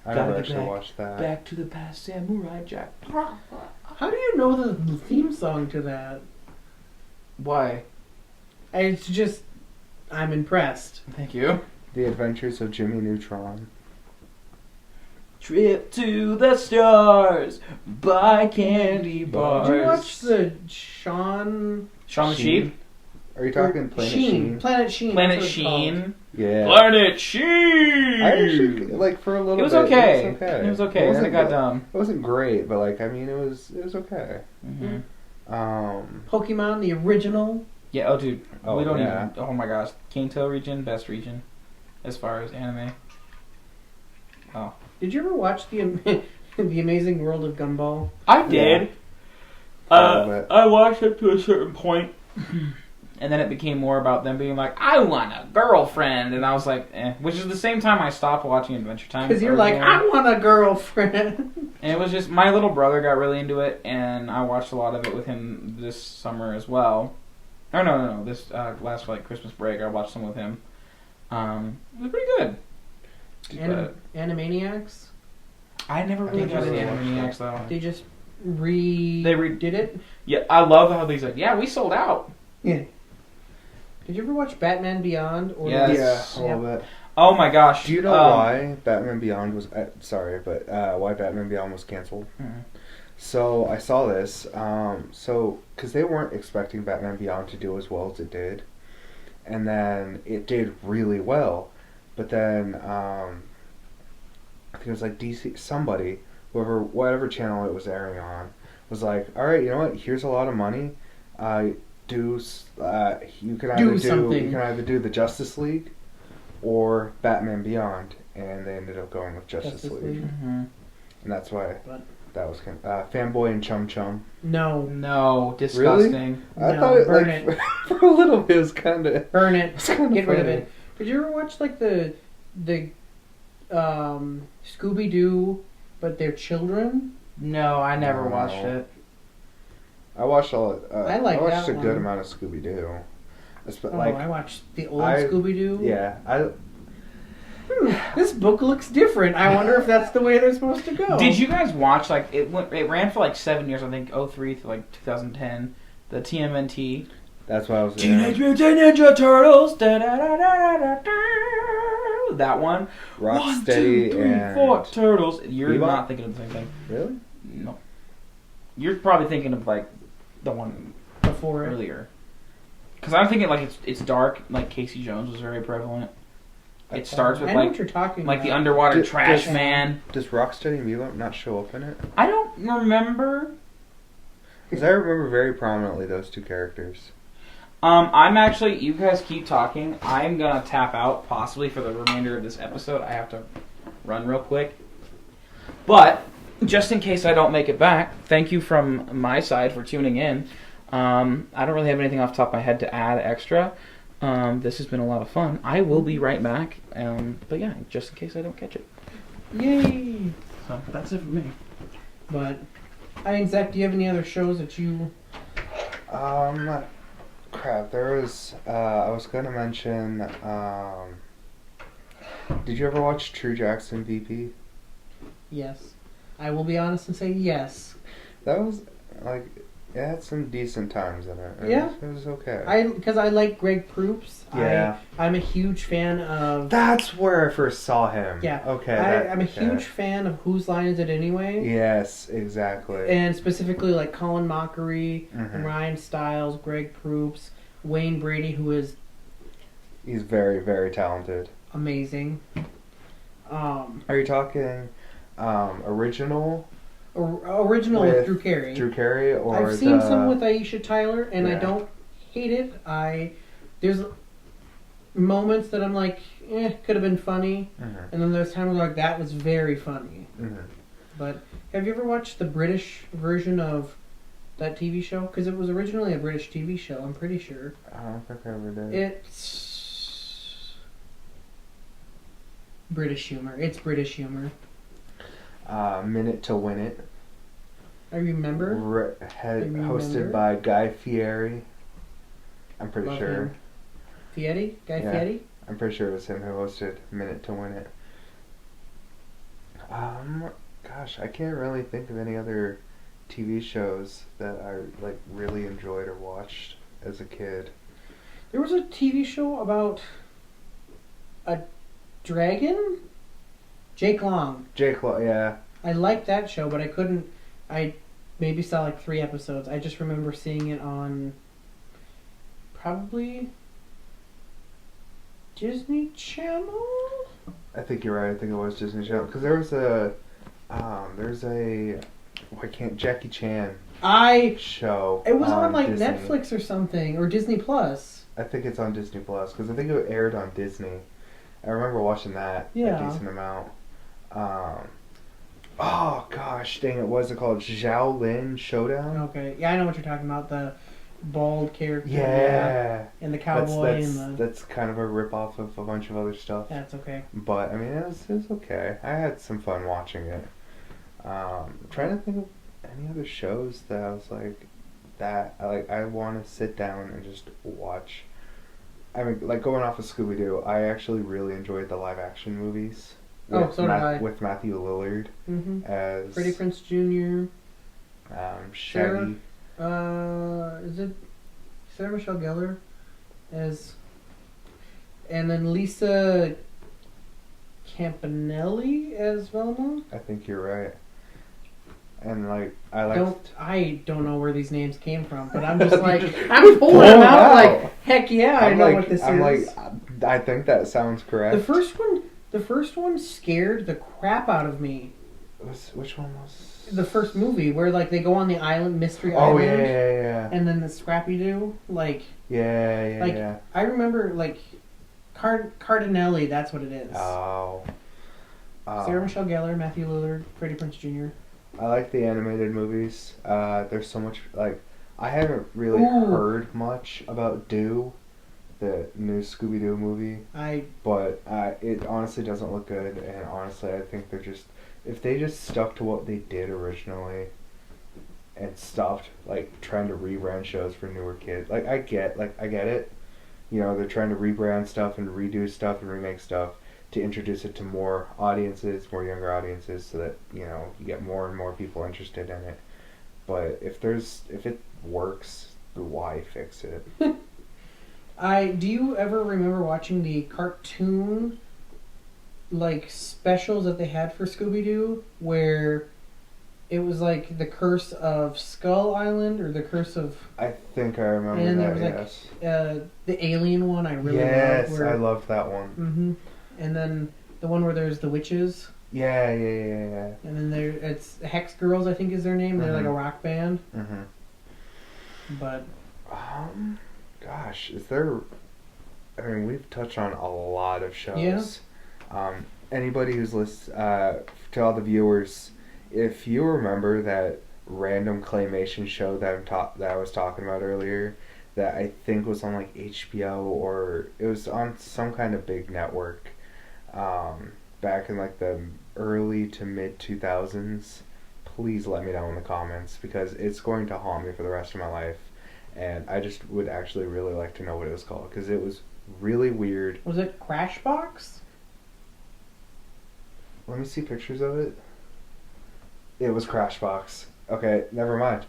[SPEAKER 2] I never actually watched that.
[SPEAKER 1] Back to the Past, Samurai Jack.
[SPEAKER 3] How do you know the theme song to that?
[SPEAKER 1] Why?
[SPEAKER 3] It's just, I'm impressed.
[SPEAKER 1] Thank you.
[SPEAKER 2] The Adventures of Jimmy Neutron.
[SPEAKER 1] Trip to the Stars, buy candy bars.
[SPEAKER 3] Did you watch the Shaun
[SPEAKER 1] the Sheep?
[SPEAKER 2] Are you talking Planet Sheen?
[SPEAKER 3] Planet Sheen.
[SPEAKER 1] Planet Sheen.
[SPEAKER 2] Yeah.
[SPEAKER 1] Planet Sheen!
[SPEAKER 2] I actually, for a little bit.
[SPEAKER 1] It was okay. It was okay. Then it got dumb.
[SPEAKER 2] It wasn't great, but, it was okay.
[SPEAKER 1] Mm-hmm.
[SPEAKER 3] Pokemon, the original.
[SPEAKER 1] Yeah, we don't
[SPEAKER 2] even...
[SPEAKER 1] Oh my gosh. Kanto region, best region. As far as anime. Oh.
[SPEAKER 3] Did you ever watch the Amazing World of Gumball?
[SPEAKER 1] I did. Yeah. I watched it to a certain point. And then it became more about them being like, I want a girlfriend. And I was like, Which is the same time I stopped watching Adventure Time.
[SPEAKER 3] Because you're like, I want a girlfriend.
[SPEAKER 1] And it was just, my little brother got really into it, and I watched a lot of it with him this summer as well. Or no, this last Christmas break, I watched some with him. It was pretty good.
[SPEAKER 3] Animaniacs?
[SPEAKER 1] I never really got into Animaniacs though.
[SPEAKER 3] They just redid it?
[SPEAKER 1] Yeah, I love how they said, yeah, we sold out.
[SPEAKER 3] Yeah. Did you ever watch Batman Beyond?
[SPEAKER 1] Yes.
[SPEAKER 2] Yeah, a little bit.
[SPEAKER 1] Oh my gosh.
[SPEAKER 2] Do you know why Batman Beyond was... why Batman Beyond was canceled?
[SPEAKER 1] Mm-hmm.
[SPEAKER 2] So, I saw this. Because they weren't expecting Batman Beyond to do as well as it did. And then it did really well. But then, I think it was like DC... Somebody, whatever channel it was airing on, was like, alright, you know what? Here's a lot of money. You can either do the Justice League or Batman Beyond, and they ended up going with Justice League.
[SPEAKER 1] Mm-hmm.
[SPEAKER 2] And that's why that was kind of, Fanboy and Chum Chum.
[SPEAKER 1] No, disgusting.
[SPEAKER 2] Really? I thought it,
[SPEAKER 3] burn it.
[SPEAKER 2] For a little bit, it was kind of...
[SPEAKER 3] Burn it. Get rid of
[SPEAKER 2] funny.
[SPEAKER 3] it. Did you ever watch, like, the Scooby-Doo, but they're children?
[SPEAKER 1] No, I never watched it.
[SPEAKER 2] I watched I watched a good
[SPEAKER 3] one.
[SPEAKER 2] amount of Scooby-Doo.
[SPEAKER 3] I watched the old Scooby-Doo.
[SPEAKER 2] Yeah,
[SPEAKER 3] this book looks different. I wonder if that's the way they're supposed to go.
[SPEAKER 1] Did you guys watch, like, it ran for like 7 years, I think, 2003 to like 2010, the TMNT?
[SPEAKER 2] that's what I was
[SPEAKER 1] Teenage Mutant Ninja Turtles, that one.
[SPEAKER 2] Rocksteady
[SPEAKER 1] 1, 2, 3,
[SPEAKER 2] and
[SPEAKER 1] 4 Turtles. You're
[SPEAKER 2] Bebop?
[SPEAKER 1] not thinking of the same thing.
[SPEAKER 2] Really?
[SPEAKER 1] No. You're probably thinking of, like, the one
[SPEAKER 3] before
[SPEAKER 1] earlier. Because I'm thinking, like, it's dark, like Casey Jones was very prevalent. It starts with,
[SPEAKER 3] I know
[SPEAKER 1] like,
[SPEAKER 3] what you're talking
[SPEAKER 1] like
[SPEAKER 3] about.
[SPEAKER 1] the underwater trash man.
[SPEAKER 2] Does Rocksteady and Bebop not show up in it?
[SPEAKER 1] I don't remember.
[SPEAKER 2] Because I remember very prominently those two characters.
[SPEAKER 1] I'm actually, you guys keep talking. I'm going to tap out, possibly for the remainder of this episode. I have to run real quick. But, just in case I don't make it back, thank you from my side for tuning in. I don't really have anything off the top of my head to add extra. This has been a lot of fun. I will be right back. But yeah, just in case I don't catch it.
[SPEAKER 3] Yay!
[SPEAKER 1] So, that's it for me.
[SPEAKER 3] But, Zach, do you have any other shows that you...
[SPEAKER 2] Crap, there was, I was gonna mention, did you ever watch True Jackson VP?
[SPEAKER 3] Yes. I will be honest and say yes.
[SPEAKER 2] That was, like, it had some decent times in it. It was okay.
[SPEAKER 3] Because I like Greg Proops.
[SPEAKER 2] Yeah.
[SPEAKER 3] I'm a huge fan of...
[SPEAKER 2] That's where I first saw him.
[SPEAKER 3] Yeah.
[SPEAKER 2] Okay.
[SPEAKER 3] I'm a huge fan of Whose Line Is It Anyway?
[SPEAKER 2] Yes, exactly.
[SPEAKER 3] And specifically like Colin Mockery,
[SPEAKER 2] Mm-hmm.
[SPEAKER 3] Ryan Stiles, Greg Proops, Wayne Brady, who is...
[SPEAKER 2] He's very, very talented.
[SPEAKER 3] Amazing.
[SPEAKER 2] Are you talking original?
[SPEAKER 3] Original with Drew Carey.
[SPEAKER 2] Drew Carey, or
[SPEAKER 3] I've seen some with Aisha Tyler, and I don't hate it. There's moments that I'm like, could have been funny, and then there's times like that was very funny. But have you ever watched the British version of that TV show? Because it was originally a British TV show, I'm pretty sure.
[SPEAKER 2] I don't think I ever did.
[SPEAKER 3] It's British humor. It's British humor.
[SPEAKER 2] Minute to Win It.
[SPEAKER 3] I remember.
[SPEAKER 2] Hosted by Guy Fieri. I'm pretty
[SPEAKER 3] Love
[SPEAKER 2] sure.
[SPEAKER 3] him. Fieri? Guy Fieri?
[SPEAKER 2] I'm pretty sure it was him who hosted Minute to Win It. Gosh, I can't really think of any other TV shows that I like really enjoyed or watched as a kid.
[SPEAKER 3] There was a TV show about a dragon? Jake Long.
[SPEAKER 2] Jake Long, yeah.
[SPEAKER 3] I liked that show, but I maybe saw like 3 episodes. I just remember seeing it on probably Disney Channel?
[SPEAKER 2] I think you're right. I think it was Disney Channel. Because there's a Jackie Chan show.
[SPEAKER 3] It was on like
[SPEAKER 2] Disney.
[SPEAKER 3] Netflix or something, or Disney Plus.
[SPEAKER 2] I think it's on Disney Plus, because I think it aired on Disney. I remember watching that a decent amount. Oh gosh, dang it! What's it called? Shaolin Showdown.
[SPEAKER 3] Okay, yeah, I know what you're talking about. The bald character.
[SPEAKER 2] Yeah.
[SPEAKER 3] And the cowboy
[SPEAKER 2] that's kind of a rip-off of a bunch of other stuff.
[SPEAKER 3] That's okay.
[SPEAKER 2] But I mean, it was okay. I had some fun watching it. Trying to think of any other shows that I was like that I want to sit down and just watch. I mean, like going off of Scooby-Doo, I actually really enjoyed the live action movies.
[SPEAKER 3] So did I.
[SPEAKER 2] With Matthew Lillard as
[SPEAKER 3] Freddie Prinze Jr.
[SPEAKER 2] Shaggy.
[SPEAKER 3] Is it Sarah Michelle Gellar as, and then Lisa Campanelli as Velma?
[SPEAKER 2] I think you're right. And like
[SPEAKER 3] I don't know where these names came from, but I'm just like I'm pulling them out like heck yeah, I know what this is.
[SPEAKER 2] I think that sounds correct.
[SPEAKER 3] The first one scared the crap out of me.
[SPEAKER 2] Which one was
[SPEAKER 3] the first movie where like they go on the island, Mystery Island?
[SPEAKER 2] Oh yeah.
[SPEAKER 3] And then the Scrappy-Doo, like
[SPEAKER 2] yeah.
[SPEAKER 3] I remember like Cardinelli. That's what it is.
[SPEAKER 2] Oh.
[SPEAKER 3] Sarah Michelle Gellar, Matthew Lillard, Freddie Prinze Jr.
[SPEAKER 2] I like the animated movies. There's so much like I haven't really heard much about Do, the new Scooby-Doo movie. But it honestly doesn't look good, and honestly I think if they just stuck to what they did originally and stopped like trying to rebrand shows for newer kids. Like I get it. You know, they're trying to rebrand stuff and redo stuff and remake stuff to introduce it to more audiences, more younger audiences, so that, you know, you get more and more people interested in it. But if it works, why fix it?
[SPEAKER 3] Do you ever remember watching the cartoon like specials that they had for Scooby-Doo where it was like the Curse of Skull Island or the Curse of...
[SPEAKER 2] I think I remember
[SPEAKER 3] and
[SPEAKER 2] that,
[SPEAKER 3] there was the alien one I really loved.
[SPEAKER 2] Yes, I loved that one.
[SPEAKER 3] Mm-hmm. And then the one where there's the witches.
[SPEAKER 2] Yeah.
[SPEAKER 3] And then it's Hex Girls, I think is their name. They're like a rock band.
[SPEAKER 2] Mm-hmm.
[SPEAKER 3] But...
[SPEAKER 2] gosh, is there... I mean, we've touched on a lot of shows. Yeah. Anybody who's listened... to all the viewers, if you remember that random claymation show that I was talking about earlier, that I think was on like HBO or it was on some kind of big network back in like the early to mid 2000s, please let me know in the comments because it's going to haunt me for the rest of my life, and I just would actually really like to know what it was called because it was really weird.
[SPEAKER 3] Was it Crashbox?
[SPEAKER 2] Let me see pictures of it. It was Crashbox. Okay, never mind.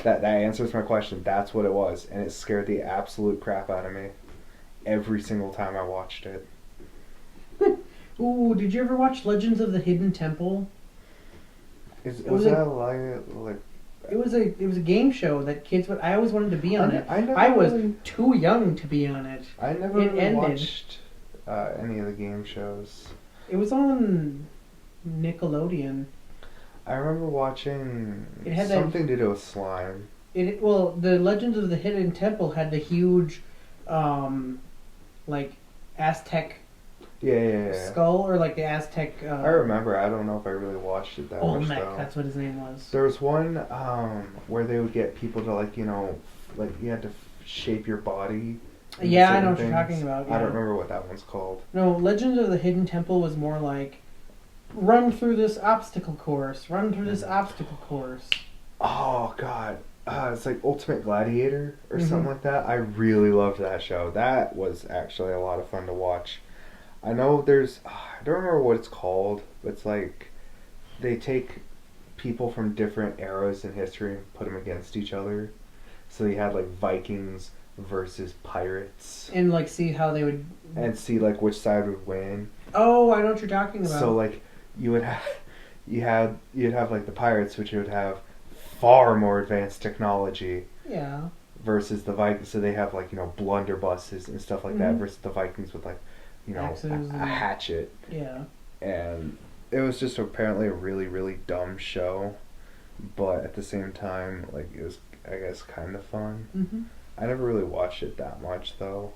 [SPEAKER 2] That answers my question. That's what it was, and it scared the absolute crap out of me every single time I watched it.
[SPEAKER 3] Ooh, did you ever watch Legends of the Hidden Temple?
[SPEAKER 2] Was that like?
[SPEAKER 3] It was a game show that kids would. I always wanted to be on it.
[SPEAKER 2] I
[SPEAKER 3] was too young to be on it.
[SPEAKER 2] I never really watched any of the game shows.
[SPEAKER 3] It was on Nickelodeon.
[SPEAKER 2] I remember watching
[SPEAKER 3] it had
[SPEAKER 2] something to do with slime.
[SPEAKER 3] The Legends of the Hidden Temple had the huge, like Aztec.
[SPEAKER 2] Yeah.
[SPEAKER 3] Skull or like the Aztec.
[SPEAKER 2] I remember. I don't know if I really watched it that much.
[SPEAKER 3] Olmec, that's what his name was.
[SPEAKER 2] There was one where they would get people to like you had to shape your body.
[SPEAKER 3] Yeah, I know what you're talking about. Yeah.
[SPEAKER 2] I don't remember what that one's called.
[SPEAKER 3] No, Legends of the Hidden Temple was more like run through this obstacle course. Run through this obstacle course.
[SPEAKER 2] Oh God. It's like Ultimate Gladiator or something like that. I really loved that show. That was actually a lot of fun to watch. I know there's... I don't remember what it's called, but it's like they take people from different eras in history and put them against each other. So you had like Vikings versus pirates.
[SPEAKER 3] And like see how they would...
[SPEAKER 2] And see like which side would win.
[SPEAKER 3] Oh, I know what you're talking about.
[SPEAKER 2] So like you would have... you'd have like the pirates, which would have far more advanced technology.
[SPEAKER 3] Yeah.
[SPEAKER 2] Versus the Vikings, so they have like blunderbusses and stuff like that. Versus the Vikings with like a hatchet.
[SPEAKER 3] Yeah.
[SPEAKER 2] And it was just apparently a really really dumb show, but at the same time like it was I guess kind of fun.
[SPEAKER 3] Mm-hmm.
[SPEAKER 2] I never really watched it that much though.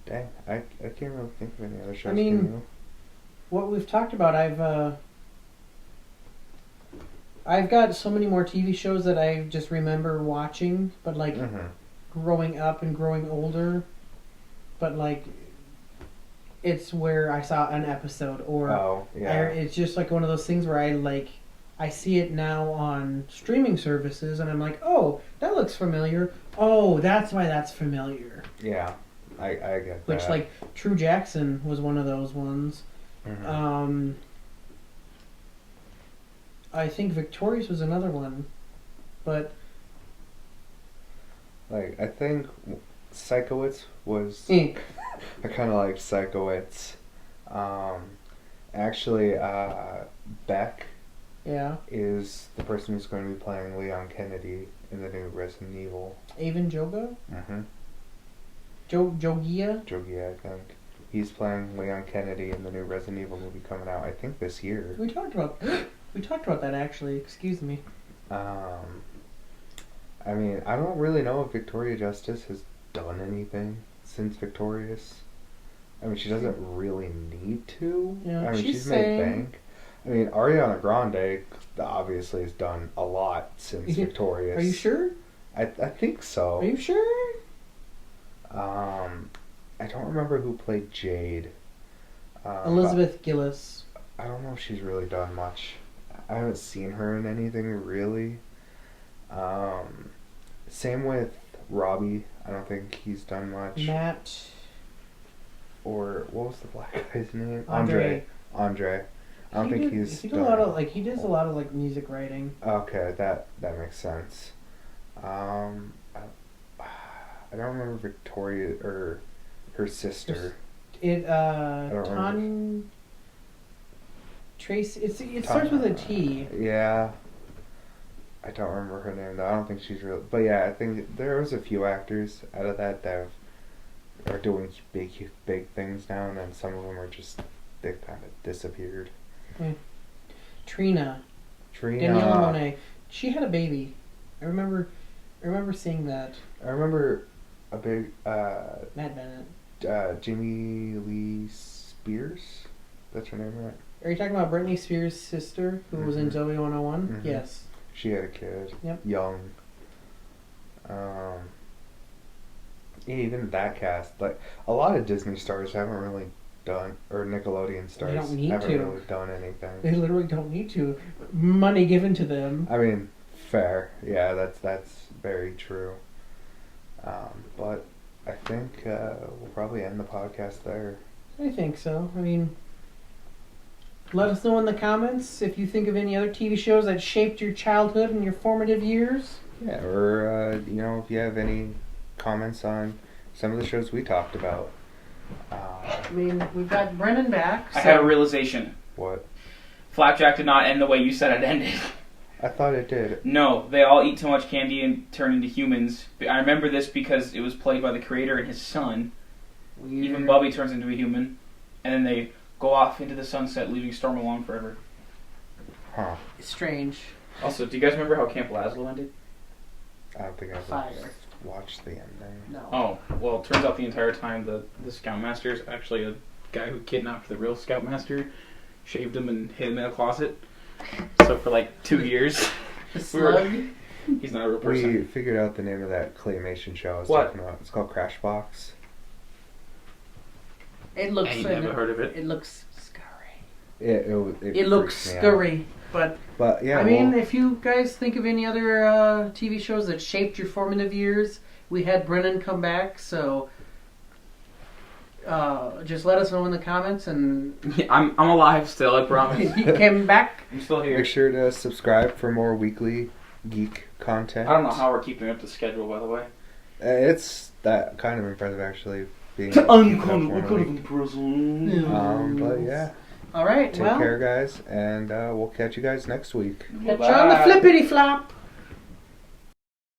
[SPEAKER 2] Dang, I can't really think of any other shows.
[SPEAKER 3] I mean, what we've talked about, I've got so many more TV shows that I just remember watching, but like growing up and growing older, but like it's where I saw an episode, or it's just like one of those things where I see it now on streaming services, and I'm like, oh, that looks familiar. Oh, that's why that's familiar.
[SPEAKER 2] Yeah, I get that.
[SPEAKER 3] Which, like, True Jackson was one of those ones. Mm-hmm. I think Victorious was another one, but...
[SPEAKER 2] Like, I think Psychowitz was... I kind of liked Psychowitz. Actually, Beck is the person who's going to be playing Leon Kennedy in the new Resident Evil.
[SPEAKER 3] Avon Joga?
[SPEAKER 2] Mm-hmm.
[SPEAKER 3] Jogia?
[SPEAKER 2] Jogia, I think. He's playing Leon Kennedy in the new Resident Evil movie coming out, I think, this year.
[SPEAKER 3] We talked about that, actually. Excuse me.
[SPEAKER 2] I mean, I don't really know if Victoria Justice has done anything since Victorious. I mean, she doesn't really need to.
[SPEAKER 3] Yeah,
[SPEAKER 2] I mean, she's made bank. I mean, Ariana Grande obviously has done a lot since Victorious.
[SPEAKER 3] Are you sure?
[SPEAKER 2] I think so.
[SPEAKER 3] Are you sure?
[SPEAKER 2] I don't remember who played Jade.
[SPEAKER 3] Elizabeth Gillis.
[SPEAKER 2] I don't know if she's really done much. I haven't seen her in anything really. Same with Robbie. I don't think he's done much.
[SPEAKER 3] Matt.
[SPEAKER 2] Or what was the black guy's name?
[SPEAKER 3] Andre.
[SPEAKER 2] I don't think he's done.
[SPEAKER 3] He does a lot of like music writing.
[SPEAKER 2] Okay, that makes sense. I don't remember Victoria or her sister.
[SPEAKER 3] Tracy. It starts with a T.
[SPEAKER 2] Yeah. I don't remember her name though. I don't think she's real. But yeah, I think there was a few actors out of that are doing big things now, and then some of them they've kind of disappeared.
[SPEAKER 3] Trina. Daniela Monet. She had a baby. I remember seeing that.
[SPEAKER 2] I remember a big
[SPEAKER 3] Matt Bennett.
[SPEAKER 2] Jamie Lee Spears. That's her name, right?
[SPEAKER 3] Are you talking about Britney Spears' sister who was in Zoe 101? Mm-hmm. Yes.
[SPEAKER 2] She had a kid.
[SPEAKER 3] Yep.
[SPEAKER 2] Young. Even that cast, like a lot of Disney stars haven't really done, or Nickelodeon stars haven't really done anything.
[SPEAKER 3] They literally don't need to. Money given to them.
[SPEAKER 2] I mean, fair. Yeah, that's very true. But I think we'll probably end the podcast there.
[SPEAKER 3] I think so. I mean, let us know in the comments if you think of any other TV shows that shaped your childhood and your formative years.
[SPEAKER 2] Yeah, or if you have any comments on some of the shows we talked about.
[SPEAKER 3] I mean, we've got Brennan back.
[SPEAKER 1] So. I have a realization.
[SPEAKER 2] What?
[SPEAKER 1] Flapjack did not end the way you said it ended.
[SPEAKER 2] I thought it did.
[SPEAKER 1] No, they all eat too much candy and turn into humans. I remember this because it was played by the creator and his son. Weird. Even Bubby turns into a human. And then they go off into the sunset, leaving Storm alone forever.
[SPEAKER 2] Huh.
[SPEAKER 3] It's strange.
[SPEAKER 1] Also, do you guys remember how Camp Lazlo ended?
[SPEAKER 2] I don't think I've watched the ending.
[SPEAKER 3] No.
[SPEAKER 1] Oh, well, it turns out the entire time the Scoutmaster is actually a guy who kidnapped the real Scoutmaster, shaved him and hid him in a closet. So for like 2 years.
[SPEAKER 3] The slug?
[SPEAKER 1] He's not a real person.
[SPEAKER 2] We figured out the name of that claymation show I was talking about. It's called Crashbox.
[SPEAKER 3] It looks...
[SPEAKER 1] I never heard of it.
[SPEAKER 3] It looks scary.
[SPEAKER 2] It
[SPEAKER 3] looks scary. But
[SPEAKER 2] yeah,
[SPEAKER 3] I mean, if you guys think of any other TV shows that shaped your formative years, we had Brennan come back, so just let us know in the comments. And
[SPEAKER 1] I'm alive still, I promise.
[SPEAKER 3] He came back.
[SPEAKER 1] I'm still here.
[SPEAKER 2] Make sure to subscribe for more weekly geek content.
[SPEAKER 1] I don't know how we're keeping up the schedule, by the way.
[SPEAKER 2] It's that kind of impressive, actually. Being
[SPEAKER 1] impressive.
[SPEAKER 2] But yeah.
[SPEAKER 3] All right.
[SPEAKER 2] Take care, guys, and we'll catch you guys next week.
[SPEAKER 3] Catch you on the flippity flop.